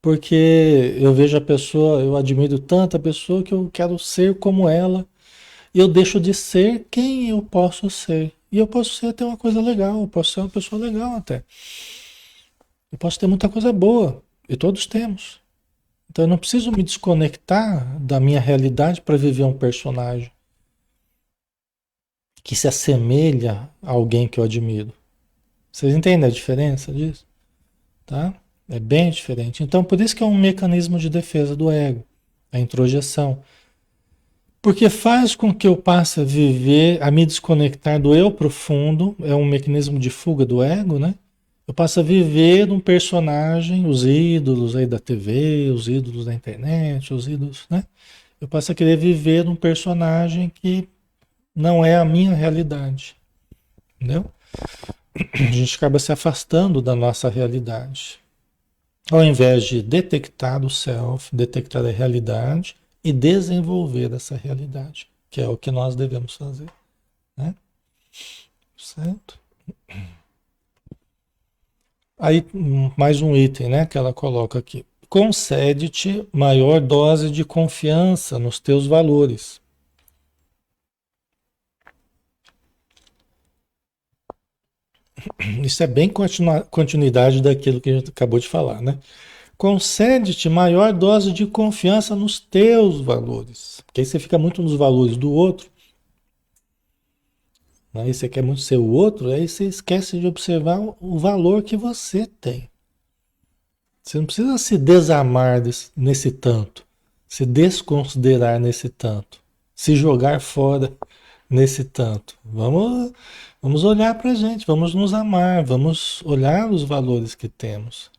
porque eu vejo a pessoa, eu admiro tanto a pessoa que eu quero ser como ela, e eu deixo de ser quem eu posso ser. E eu posso ser até uma coisa legal, eu posso ser uma pessoa legal até. Eu posso ter muita coisa boa, e todos temos. Então eu não preciso me desconectar da minha realidade para viver um personagem que se assemelha a alguém que eu admiro. Vocês entendem a diferença disso? Tá? É bem diferente. Então por isso que é um mecanismo de defesa do ego, a introjeção. Porque faz com que eu passe a viver, a me desconectar do eu profundo, é um mecanismo de fuga do ego, né? Eu passo a viver um personagem, os ídolos aí da TV, os ídolos da internet, os ídolos, né? Eu passo a querer viver um personagem que não é a minha realidade, entendeu? A gente acaba se afastando da nossa realidade. Ao invés de detectar o self, detectar a realidade e desenvolver essa realidade, que é o que nós devemos fazer, né? Certo? Aí, mais um item, né, que ela coloca aqui. Concede-te maior dose de confiança nos teus valores. Isso é bem continuidade daquilo que a gente acabou de falar, né? Concede-te maior dose de confiança nos teus valores. Porque aí você fica muito nos valores do outro, né? E você quer muito ser o outro, aí você esquece de observar o valor que você tem. Você não precisa se desamar nesse tanto, se desconsiderar nesse tanto, se jogar fora nesse tanto. Vamos olhar para a gente, vamos nos amar, vamos olhar os valores que temos,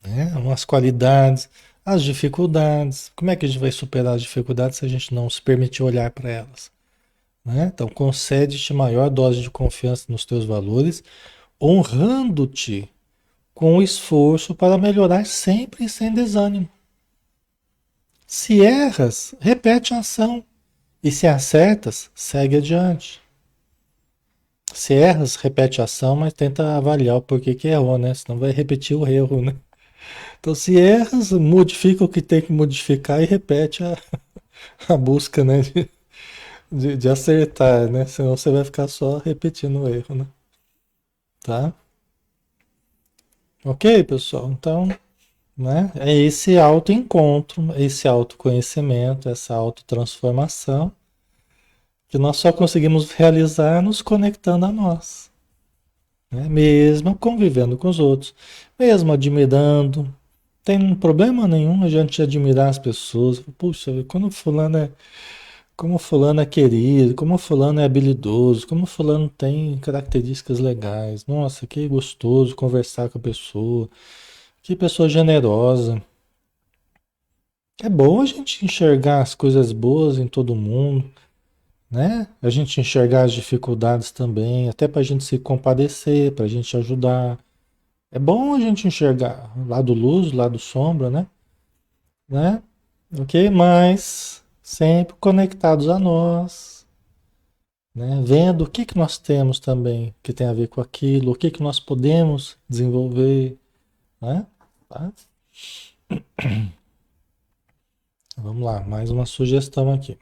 né? As qualidades, as dificuldades. Como é que a gente vai superar as dificuldades se a gente não se permitir olhar para elas, né? Então, concede-te maior dose de confiança nos teus valores, honrando-te com esforço para melhorar sempre e sem desânimo. Se erras, repete a ação. E se acertas, segue adiante. Se erras, repete a ação, mas tenta avaliar o porquê que errou, né? Senão vai repetir o erro, né? Então, se erras, modifica o que tem que modificar e repete a busca, né? De acertar, né? Senão você vai ficar só repetindo o erro, né? Tá? Ok, pessoal? Então, né? É esse autoencontro, esse autoconhecimento, essa autotransformação que nós só conseguimos realizar nos conectando a nós, né? Mesmo convivendo com os outros, mesmo admirando. Tem problema nenhum a gente admirar as pessoas. Puxa, como fulano é querido, como fulano é habilidoso, como fulano tem características legais. Nossa, que gostoso conversar com a pessoa. Que pessoa generosa. É bom a gente enxergar as coisas boas em todo mundo, né? A gente enxergar as dificuldades também, até para a gente se compadecer, para a gente ajudar. É bom a gente enxergar lado luz, lado sombra, né? Ok? Mas sempre conectados a nós, né? Vendo o que que nós temos também que tem a ver com aquilo, o que que nós podemos desenvolver, né? Tá? Vamos lá, mais uma sugestão aqui.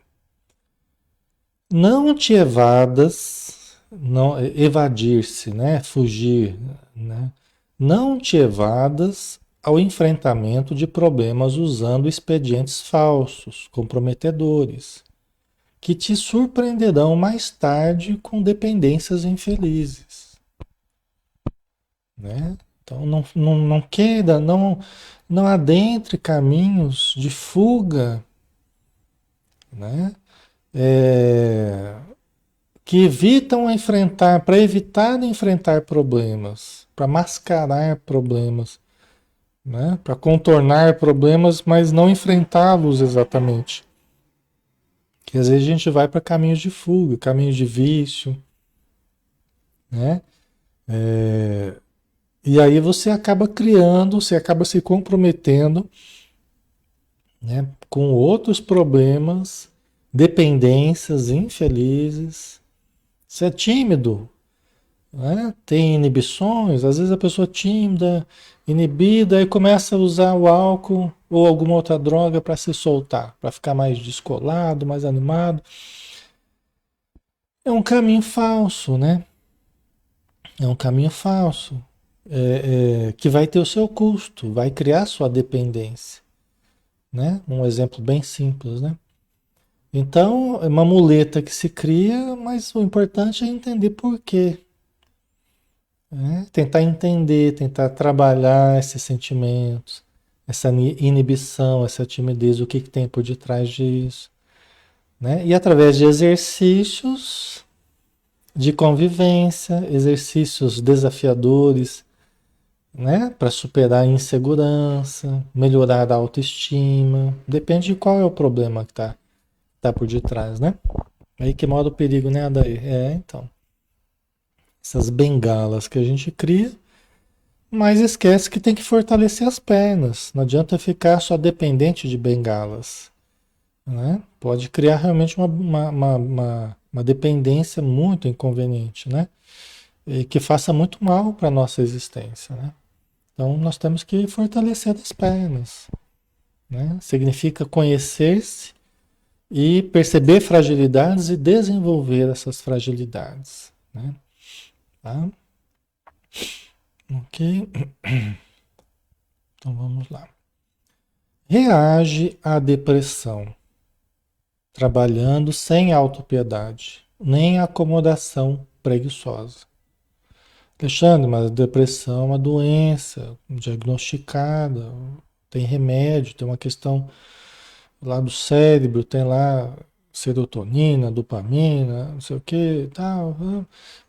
Não te evadas, não evadir-se, né? Fugir, né? Não te evadas ao enfrentamento de problemas usando expedientes falsos, comprometedores, que te surpreenderão mais tarde com dependências infelizes, né? Então não queira, não adentre caminhos de fuga, né? É, que evitam enfrentar, para evitar enfrentar problemas, para mascarar problemas, né? Para contornar problemas, mas não enfrentá-los exatamente. Que às vezes a gente vai para caminhos de fuga, caminhos de vício, né? É, e aí você acaba criando, você acaba se comprometendo, né, com outros problemas, dependências infelizes, Você é tímido, né? Tem inibições, às vezes a pessoa é tímida, inibida, e começa a usar o álcool ou alguma outra droga para se soltar, para ficar mais descolado, mais animado. É um caminho falso, né? É um caminho falso, que vai ter o seu custo, vai criar sua dependência, né? Um exemplo bem simples, né? Então, é uma muleta que se cria, mas o importante é entender por quê, né? Tentar entender, tentar trabalhar esses sentimentos, essa inibição, essa timidez, o que que tem por detrás disso, né? E através de exercícios de convivência, exercícios desafiadores, né? Para superar a insegurança, melhorar a autoestima, depende de qual é o problema que tá por detrás, né? Aí que mora o perigo, né, Adair? Então. Essas bengalas que a gente cria, mas esquece que tem que fortalecer as pernas. Não adianta ficar só dependente de bengalas, né? Pode criar realmente uma dependência muito inconveniente, né? E que faça muito mal para a nossa existência, né? Então nós temos que fortalecer as pernas, né? Significa conhecer-se e perceber fragilidades e desenvolver essas fragilidades, né? Tá? Ok? Então vamos lá. Reage à depressão, trabalhando sem autopiedade, nem acomodação preguiçosa. Alexandre, mas a depressão é uma doença diagnosticada, tem remédio, tem uma questão lá do cérebro, tem lá serotonina, dopamina, não sei o que, tal.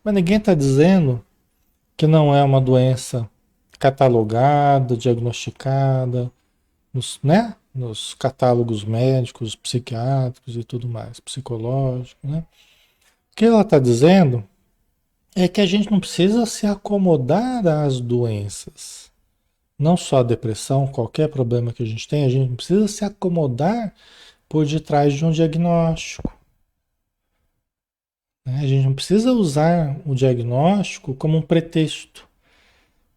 Mas ninguém está dizendo que não é uma doença catalogada, diagnosticada, nos catálogos médicos, psiquiátricos e tudo mais, psicológicos, né? O que ela está dizendo é que a gente não precisa se acomodar às doenças. Não só a depressão, qualquer problema que a gente não precisa se acomodar por detrás de um diagnóstico, né? A gente não precisa usar o diagnóstico como um pretexto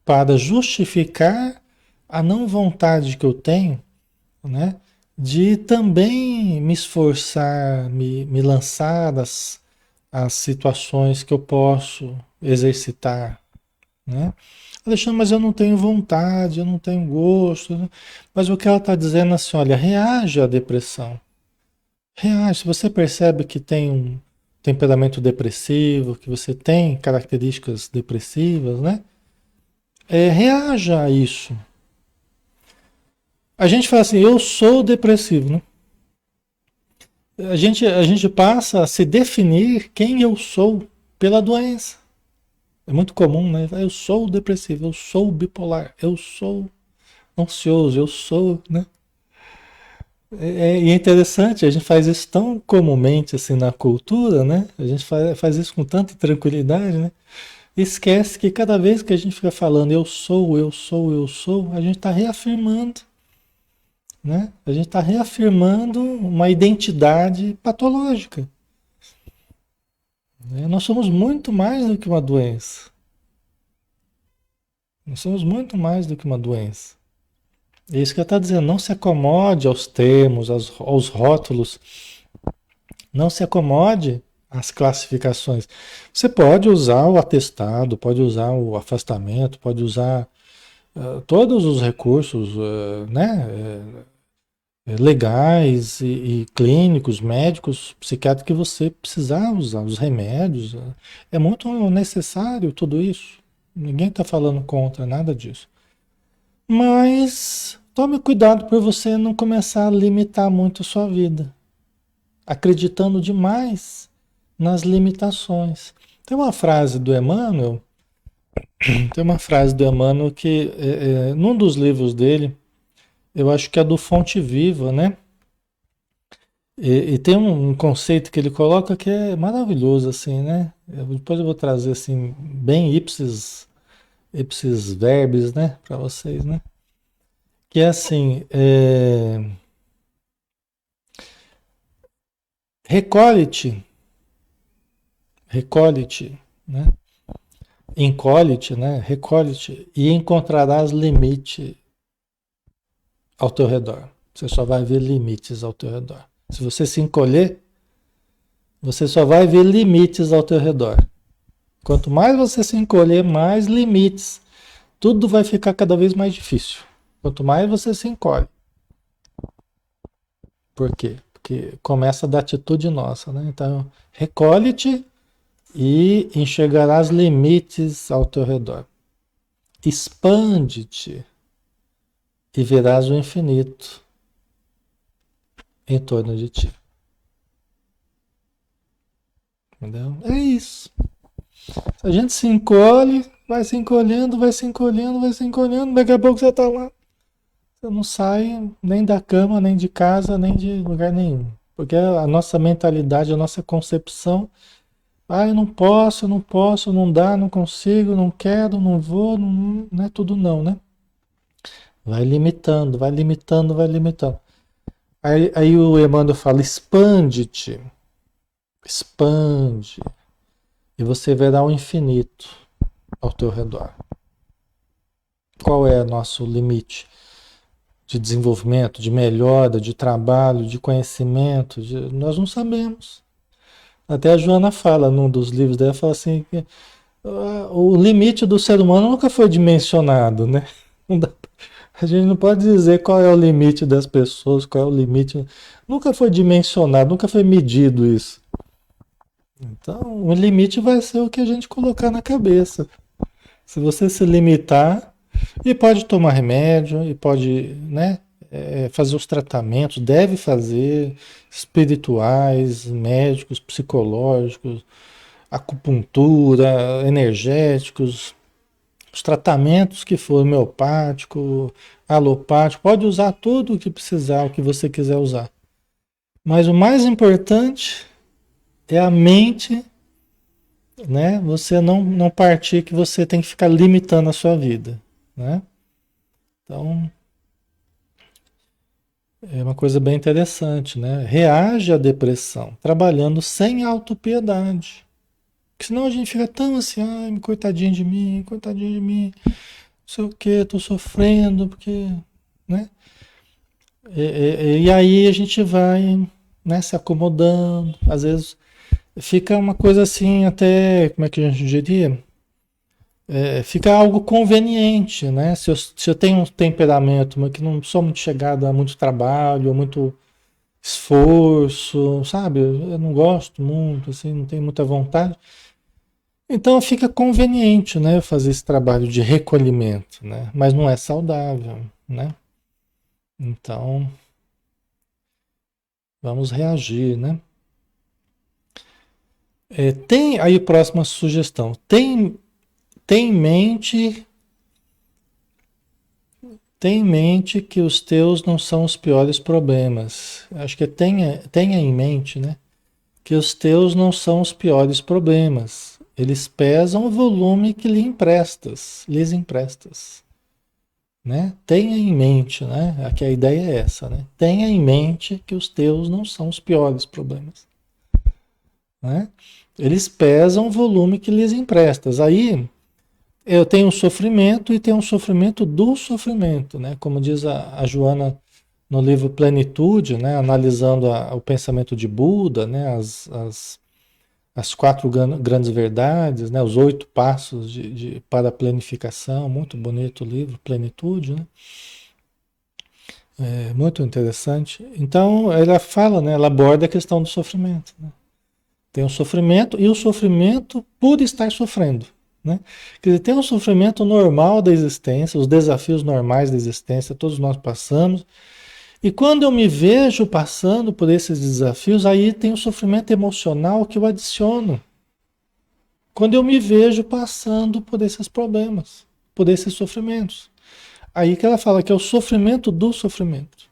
para justificar a não vontade que eu tenho, né? De também me esforçar, me lançar as situações que eu posso exercitar, né? Alexandre, mas eu não tenho vontade, eu não tenho gosto, né? Mas o que ela está dizendo é assim, olha, reage à depressão. Reage. Se você percebe que tem um temperamento depressivo, que você tem características depressivas, né? Reaja a isso. A gente fala assim, eu sou depressivo, né? A gente passa a se definir quem eu sou pela doença. É muito comum, né? Eu sou depressivo, eu sou bipolar, eu sou ansioso, eu sou, né? E é interessante, a gente faz isso tão comumente assim na cultura, né? A gente faz isso com tanta tranquilidade, né? E esquece que cada vez que a gente fica falando eu sou, eu sou, eu sou, a gente está reafirmando, né? A gente está reafirmando uma identidade patológica, né? Nós somos muito mais do que uma doença. Nós somos muito mais do que uma doença. É isso que ela está dizendo. Não se acomode aos termos, aos rótulos. Não se acomode às classificações. Você pode usar o atestado, pode usar o afastamento, pode usar todos os recursos, né, legais e clínicos, médicos, psiquiátricos que você precisar usar, os remédios. É muito necessário tudo isso. Ninguém está falando contra nada disso. Mas tome cuidado para você não começar a limitar muito a sua vida, acreditando demais nas limitações. Tem uma frase do Emmanuel, tem uma frase do Emmanuel que, num dos livros dele, eu acho que é do Fonte Viva, né? E tem um conceito que ele coloca que é maravilhoso, assim, né? Depois eu vou trazer, assim, bem ipsis verbis, né? Para vocês, né? Que é assim, recolhe-te Recolhe-te, né? Encolhe-te, né? Recolhe-te e encontrarás limite ao teu redor. Você só vai ver limites ao teu redor. Se você se encolher, você só vai ver limites ao teu redor. Quanto mais você se encolher, mais limites. Tudo vai ficar cada vez mais difícil. Quanto mais você se encolhe. Por quê? Porque começa da atitude nossa, né? Então, recolhe-te e enxergarás limites ao teu redor. Expande-te e verás o infinito em torno de ti. Entendeu? É isso. Se a gente se encolhe, vai se encolhendo, vai se encolhendo, vai se encolhendo, daqui a pouco você está lá. Você não sai nem da cama, nem de casa, nem de lugar nenhum. Porque a nossa mentalidade, a nossa concepção, eu não posso, eu não posso, não dá, não consigo, não quero, não vou, não é tudo não, né? Vai limitando, vai limitando, vai limitando. Aí o Emmanuel fala, expande-te, expande, e você verá o infinito ao teu redor. Qual é o nosso limite de desenvolvimento, de melhora, de trabalho, de conhecimento? Nós não sabemos. Até a Joana fala num dos livros dela, fala assim, que o limite do ser humano nunca foi dimensionado, né? A gente não pode dizer qual é o limite das pessoas, qual é o limite. Nunca foi dimensionado, nunca foi medido isso. Então, o limite vai ser o que a gente colocar na cabeça. Se você se limitar, e pode tomar remédio, e pode, né, fazer os tratamentos, deve fazer, espirituais, médicos, psicológicos, acupuntura, energéticos, os tratamentos que for homeopático, alopático, pode usar tudo o que precisar, o que você quiser usar. Mas o mais importante é a mente, né? Você não partir que você tem que ficar limitando a sua vida, né? Então, é uma coisa bem interessante, né? Reage à depressão, trabalhando sem autopiedade. Porque senão a gente fica tão assim, ai, coitadinho de mim, não sei o que, tô sofrendo, porque, né? E aí a gente vai, né, se acomodando, às vezes fica uma coisa assim, até, como é que a gente diria? Fica algo conveniente, né? Se eu tenho um temperamento mas que não sou muito chegado a muito trabalho, muito esforço, sabe? Eu não gosto muito, assim, não tenho muita vontade. Então fica conveniente, né, fazer esse trabalho de recolhimento, né? Mas não é saudável, né? Então vamos reagir, né? Tem aí próxima sugestão. Tem em mente, tem em mente que os teus não são os piores problemas. Acho que tenha em mente, né? Que os teus não são os piores problemas. Eles pesam o volume que lhes emprestas, né? Tenha em mente, né? Aqui a ideia é essa, né? Tenha em mente que os teus não são os piores problemas, né? Eles pesam o volume que lhes emprestas. Aí eu tenho um sofrimento e tenho um sofrimento do sofrimento, né? Como diz a Joana no livro Plenitude, né? Analisando o pensamento de Buda, né? As quatro grandes verdades, né? Os 8 passos para a planificação, muito bonito o livro, Plenitude, né? É muito interessante. Então, ela fala, né? Ela aborda a questão do sofrimento, né? Tem o sofrimento e o sofrimento por estar sofrendo, né? Quer dizer, tem um sofrimento normal da existência, os desafios normais da existência, todos nós passamos. E quando eu me vejo passando por esses desafios, aí tem o sofrimento emocional que eu adiciono. Quando eu me vejo passando por esses problemas, por esses sofrimentos. Aí que ela fala que é o sofrimento do sofrimento.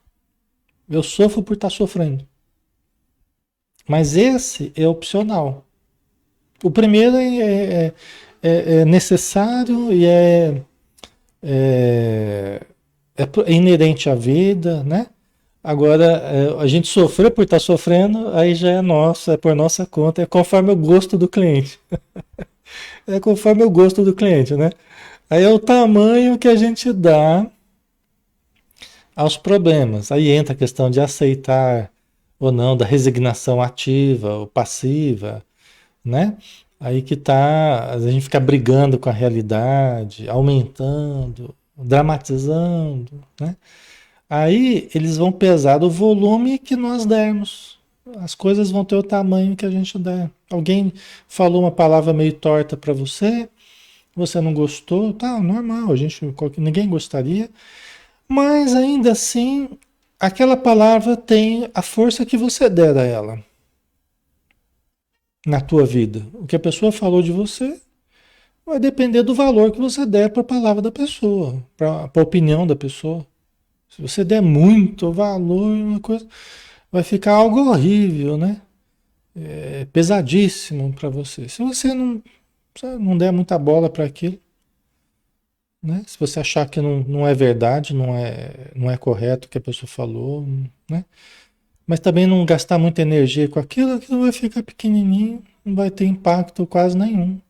Eu sofro por estar sofrendo. Mas esse é opcional. O primeiro é necessário e é inerente à vida, né? Agora, a gente sofrer por estar sofrendo, aí já é nosso, é por nossa conta, é conforme o gosto do cliente. É conforme o gosto do cliente, né? Aí é o tamanho que a gente dá aos problemas. Aí entra a questão de aceitar ou não, da resignação ativa ou passiva, né? Aí que tá, a gente fica brigando com a realidade, aumentando, dramatizando, né? Aí eles vão pesar o volume que nós dermos. As coisas vão ter o tamanho que a gente der. Alguém falou uma palavra meio torta para você, você não gostou, tá, normal, ninguém gostaria, mas ainda assim, aquela palavra tem a força que você der a ela na tua vida. O que a pessoa falou de você vai depender do valor que você der para a palavra da pessoa, para a opinião da pessoa. Se você der muito valor, uma coisa, vai ficar algo horrível, né? Pesadíssimo para você. Se você não der muita bola para aquilo, né? Se você achar que não é verdade, não é correto o que a pessoa falou, né? Mas também não gastar muita energia com aquilo, aquilo vai ficar pequenininho, não vai ter impacto quase nenhum,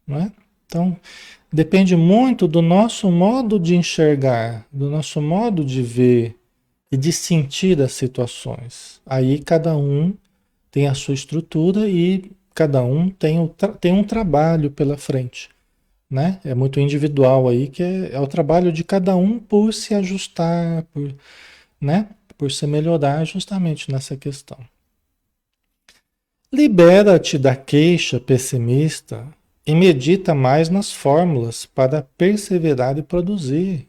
né? Então, depende muito do nosso modo de enxergar, do nosso modo de ver e de sentir as situações. Aí cada um tem a sua estrutura e cada um tem um trabalho pela frente, né? É muito individual aí, que é o trabalho de cada um por se ajustar, né? Por se melhorar justamente nessa questão. Libera-te da queixa pessimista e medita mais nas fórmulas para perseverar e produzir.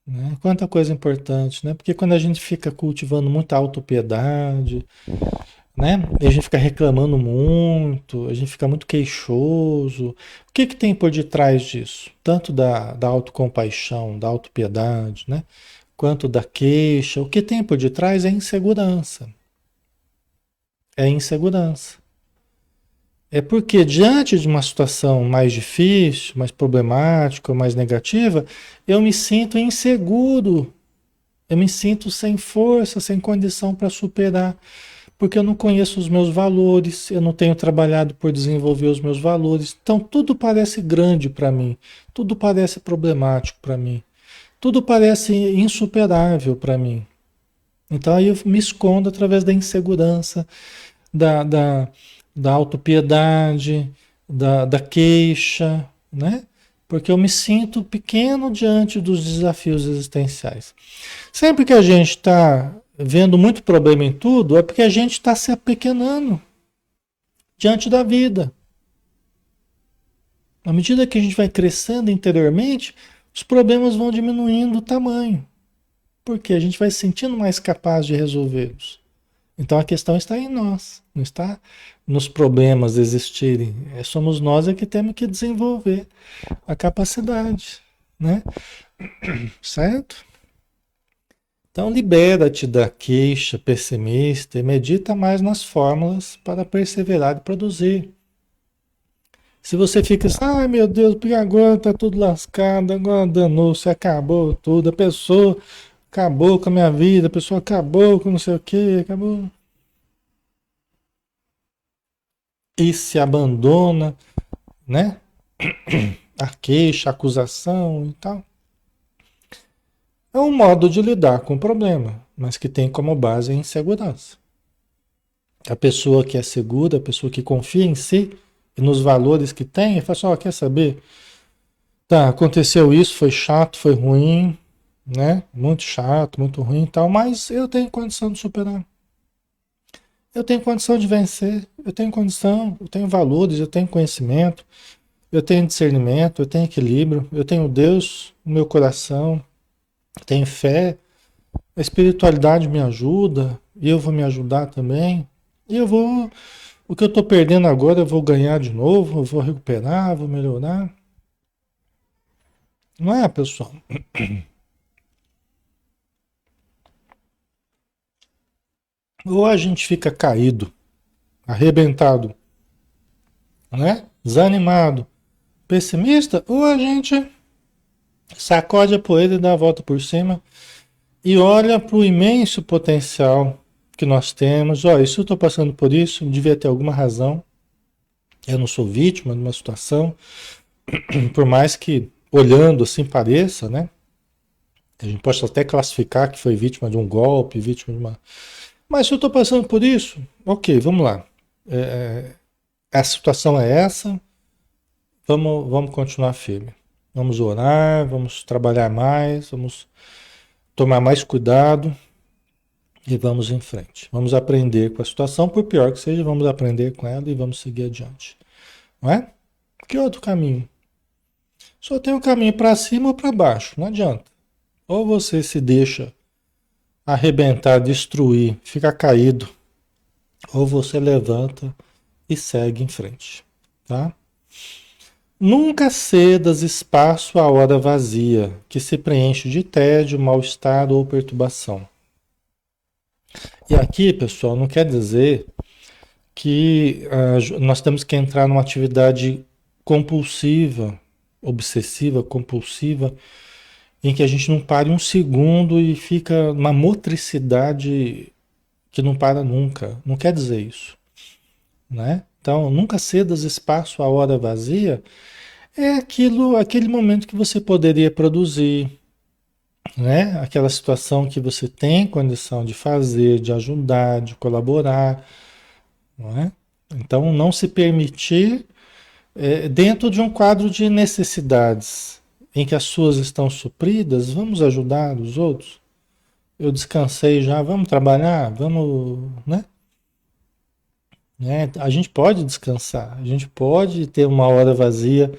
Né? Quanta coisa importante, né? Porque quando a gente fica cultivando muita autopiedade, né? E a gente fica reclamando muito, a gente fica muito queixoso. O que que tem por detrás disso? Tanto da autocompaixão, da autopiedade, né? Quanto da queixa. O que tem por detrás é insegurança. É insegurança. É porque diante de uma situação mais difícil, mais problemática, mais negativa, eu me sinto inseguro. Eu me sinto sem força, sem condição para superar. Porque eu não conheço os meus valores, eu não tenho trabalhado por desenvolver os meus valores. Então tudo parece grande para mim, tudo parece problemático para mim, tudo parece insuperável para mim. Então aí eu me escondo através da insegurança, da, da, da autopiedade, da queixa, né? Porque eu me sinto pequeno diante dos desafios existenciais. Sempre que a gente está vendo muito problema em tudo, é porque a gente está se apequenando diante da vida. À medida que a gente vai crescendo interiormente, os problemas vão diminuindo o tamanho, porque a gente vai se sentindo mais capaz de resolvê-los. Então a questão está em nós, não está nos problemas existirem. Somos nós que temos que desenvolver a capacidade, né? Certo? Então libera-te da queixa pessimista e medita mais nas fórmulas para perseverar e produzir. Se você fica assim, ai meu Deus, porque agora está tudo lascado, agora danou-se, acabou tudo, a pessoa acabou com a minha vida, a pessoa acabou com não sei o que, acabou. E se abandona, né? A queixa, a acusação e tal. É um modo de lidar com o problema, mas que tem como base a insegurança. A pessoa que é segura, a pessoa que confia em si e nos valores que tem, e fala assim, ó, quer saber? Tá, aconteceu isso, foi chato, foi ruim, né? Muito chato, muito ruim e tal, mas eu tenho condição de superar. Eu tenho condição de vencer, eu tenho condição, eu tenho valores, eu tenho conhecimento, eu tenho discernimento, eu tenho equilíbrio, eu tenho Deus no meu coração, eu tenho fé, a espiritualidade me ajuda, e eu vou me ajudar também. E o que eu estou perdendo agora eu vou ganhar de novo, eu vou recuperar, vou melhorar. Não é, pessoal? Ou a gente fica caído, arrebentado, né? Desanimado, pessimista, ou a gente sacode a poeira e dá a volta por cima e olha para o imenso potencial que nós temos. Olha, se eu estou passando por isso, devia ter alguma razão. Eu não sou vítima de uma situação, por mais que olhando assim pareça, né? A gente pode até classificar que foi vítima de um golpe, vítima de uma. Mas se eu estou passando por isso, ok, vamos lá. A situação é essa, vamos continuar firme. Vamos orar, vamos trabalhar mais, vamos tomar mais cuidado e vamos em frente. Vamos aprender com a situação, por pior que seja, vamos aprender com ela e vamos seguir adiante. Não é? Que outro caminho? Só tem o caminho para cima ou para baixo, não adianta. Ou você se deixa arrebentar, destruir, fica caído, ou você levanta e segue em frente, tá? Nunca cedas espaço à hora vazia, que se preenche de tédio, mal-estar ou perturbação. E aqui, pessoal, não quer dizer que nós temos que entrar numa atividade compulsiva, obsessiva, compulsiva, em que a gente não pare um segundo e fica uma motricidade que não para nunca. Não quer dizer isso, né? Então, nunca cedas espaço à hora vazia é aquele momento que você poderia produzir, né? Aquela situação que você tem condição de fazer, de ajudar, de colaborar, não é? Então, não se permitir, dentro de um quadro de necessidades em que as suas estão supridas, vamos ajudar os outros. Eu descansei já, vamos trabalhar, vamos, né? A gente pode descansar, a gente pode ter uma hora vazia,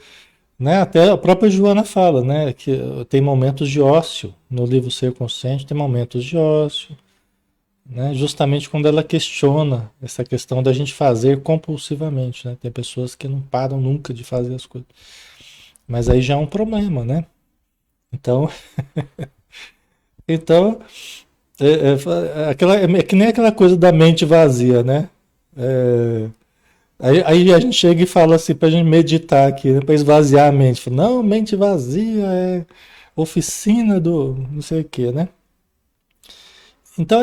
né? Até a própria Joana fala, né? Que tem momentos de ócio no livro Ser Consciente, tem momentos de ócio, né? Justamente quando ela questiona essa questão da gente fazer compulsivamente, né? Tem pessoas que não param nunca de fazer as coisas, mas aí já é um problema, né? Então, então é que nem aquela coisa da mente vazia, né? É, aí a gente chega e fala assim pra gente meditar aqui, né, pra esvaziar a mente. Fala, não, mente vazia é oficina do não sei o que, né? Então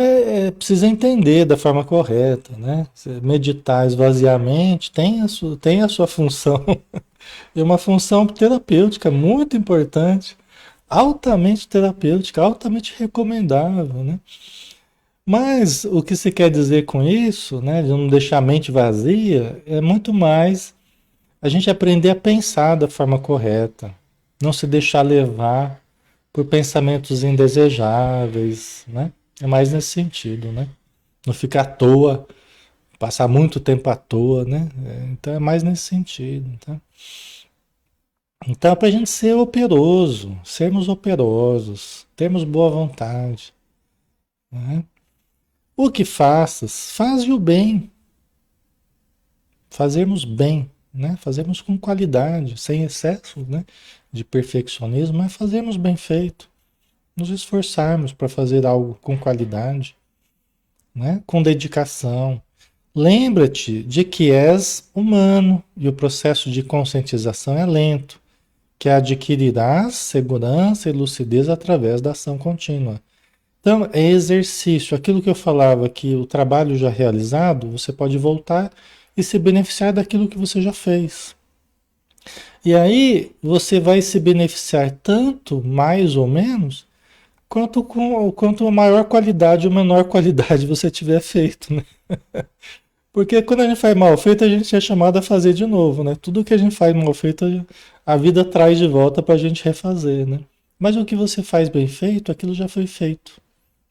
precisa entender da forma correta, né? Meditar, esvaziar a mente tem a sua função. É uma função terapêutica muito importante, altamente terapêutica, altamente recomendável, né? Mas o que se quer dizer com isso, né, de não deixar a mente vazia, é muito mais a gente aprender a pensar da forma correta, não se deixar levar por pensamentos indesejáveis, né? É mais nesse sentido, né? Não ficar à toa, passar muito tempo à toa, né? Então é mais nesse sentido, tá? Então é para a gente ser operoso, sermos operosos, termos boa vontade, né? O que faças, faze o bem, fazermos bem, né? Fazermos com qualidade, sem excesso, né? De perfeccionismo, mas fazermos bem feito, nos esforçarmos para fazer algo com qualidade, né? Com dedicação. Lembra-te de que és humano e o processo de conscientização é lento, que adquirirás segurança e lucidez através da ação contínua. Então, é exercício. Aquilo que eu falava, que o trabalho já realizado, você pode voltar e se beneficiar daquilo que você já fez. E aí, você vai se beneficiar tanto, mais ou menos, quanto a maior qualidade ou menor qualidade você tiver feito, né? Porque quando a gente faz mal feito, a gente é chamado a fazer de novo, né? Tudo que a gente faz mal feito, a vida traz de volta para a gente refazer, né? Mas o que você faz bem feito, aquilo já foi feito.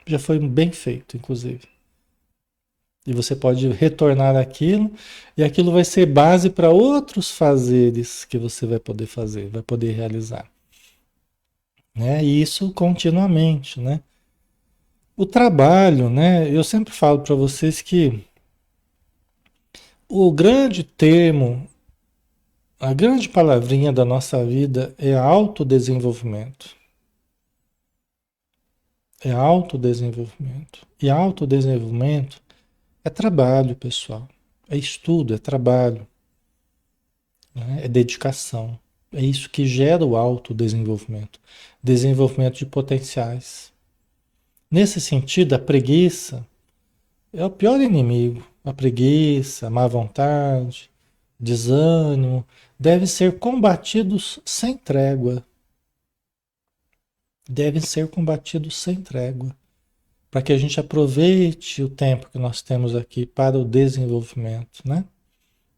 Já foi bem feito, inclusive. E você pode retornar aquilo, e aquilo vai ser base para outros fazeres que você vai poder fazer, vai poder realizar. Né? E isso continuamente, né? O trabalho, né? Eu sempre falo para vocês que o grande termo, a grande palavrinha da nossa vida é autodesenvolvimento. É autodesenvolvimento. E autodesenvolvimento é trabalho, pessoal. É estudo, é trabalho, né? É dedicação. É isso que gera o autodesenvolvimento. Desenvolvimento de potenciais. Nesse sentido, a preguiça é o pior inimigo. A preguiça, a má vontade, desânimo, devem ser combatidos sem trégua. Devem ser combatidos sem trégua, para que a gente aproveite o tempo que nós temos aqui para o desenvolvimento, né?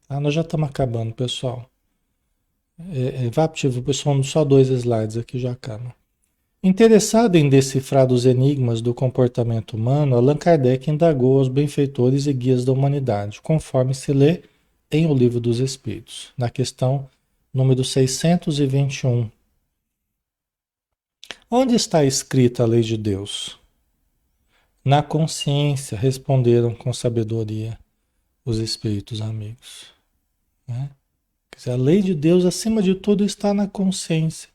Ah, nós já estamos acabando, pessoal. Vaptivo, pessoal, só 2 slides aqui já acaba. Interessado em decifrar os enigmas do comportamento humano, Allan Kardec indagou aos benfeitores e guias da humanidade, conforme se lê em O Livro dos Espíritos, na questão número 621. Onde está escrita a lei de Deus? Na consciência, responderam com sabedoria os espíritos amigos. Né? Quer dizer, a lei de Deus, acima de tudo, está na consciência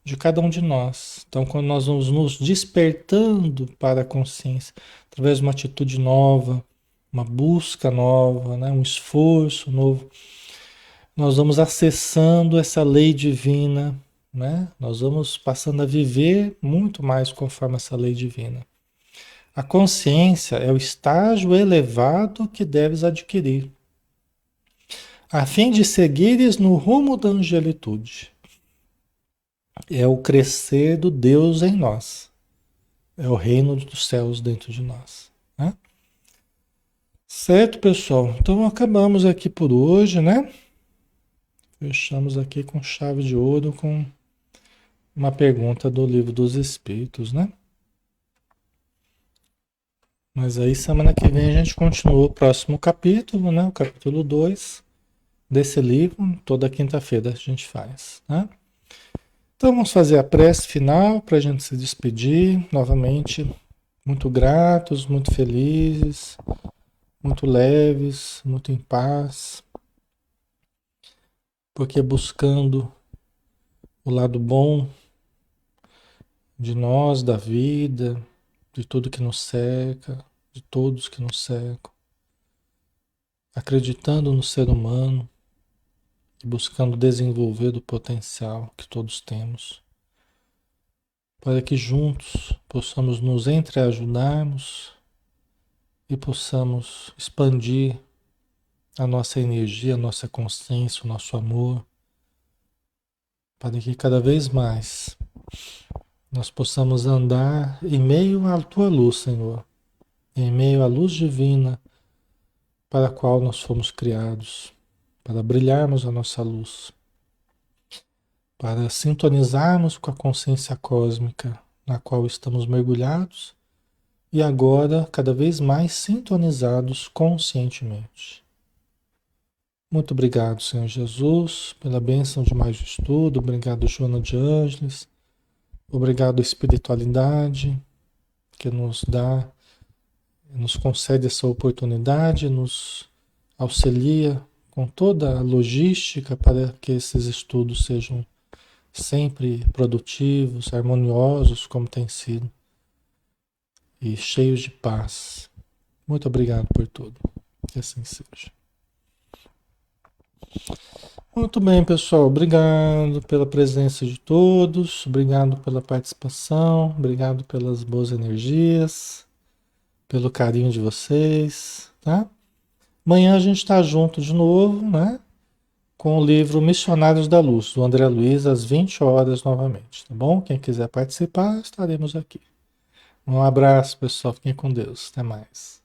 de cada um de nós. Então, quando nós vamos nos despertando para a consciência, através de uma atitude nova, uma busca nova, né? Um esforço novo, nós vamos acessando essa lei divina, né? Nós vamos passando a viver muito mais conforme essa lei divina. A consciência é o estágio elevado que deves adquirir, a fim de seguires no rumo da angelitude. É o crescer do Deus em nós. É o reino dos céus dentro de nós. Né? Certo, pessoal? Então acabamos aqui por hoje, né? Fechamos aqui com chave de ouro, com uma pergunta do Livro dos Espíritos, né? Mas aí semana que vem a gente continua o próximo capítulo, né? O capítulo 2 desse livro. Toda quinta-feira a gente faz, né? Então vamos fazer a prece final para a gente se despedir novamente. Muito gratos, muito felizes, muito leves, muito em paz, porque buscando o lado bom de nós, da vida, de tudo que nos cerca, de todos que nos cercam, acreditando no ser humano e buscando desenvolver o potencial que todos temos, para que juntos possamos nos entreajudarmos e possamos expandir a nossa energia, a nossa consciência, o nosso amor, para que cada vez mais nós possamos andar em meio à tua luz, Senhor, em meio à luz divina para a qual nós fomos criados, para brilharmos a nossa luz, para sintonizarmos com a consciência cósmica na qual estamos mergulhados e agora cada vez mais sintonizados conscientemente. Muito obrigado, Senhor Jesus, pela bênção de mais um estudo. Obrigado, Joana de Ângeles. Obrigado, espiritualidade, que nos dá, nos concede essa oportunidade, nos auxilia com toda a logística para que esses estudos sejam sempre produtivos, harmoniosos, como tem sido, e cheios de paz. Muito obrigado por tudo. Que assim seja. Muito bem, pessoal. Obrigado pela presença de todos. Obrigado pela participação. Obrigado pelas boas energias, pelo carinho de vocês, tá? Amanhã a gente está junto de novo, né? Com o livro Missionários da Luz, do André Luiz, às 20 horas novamente, tá bom? Quem quiser participar, estaremos aqui. Um abraço, pessoal. Fiquem com Deus. Até mais.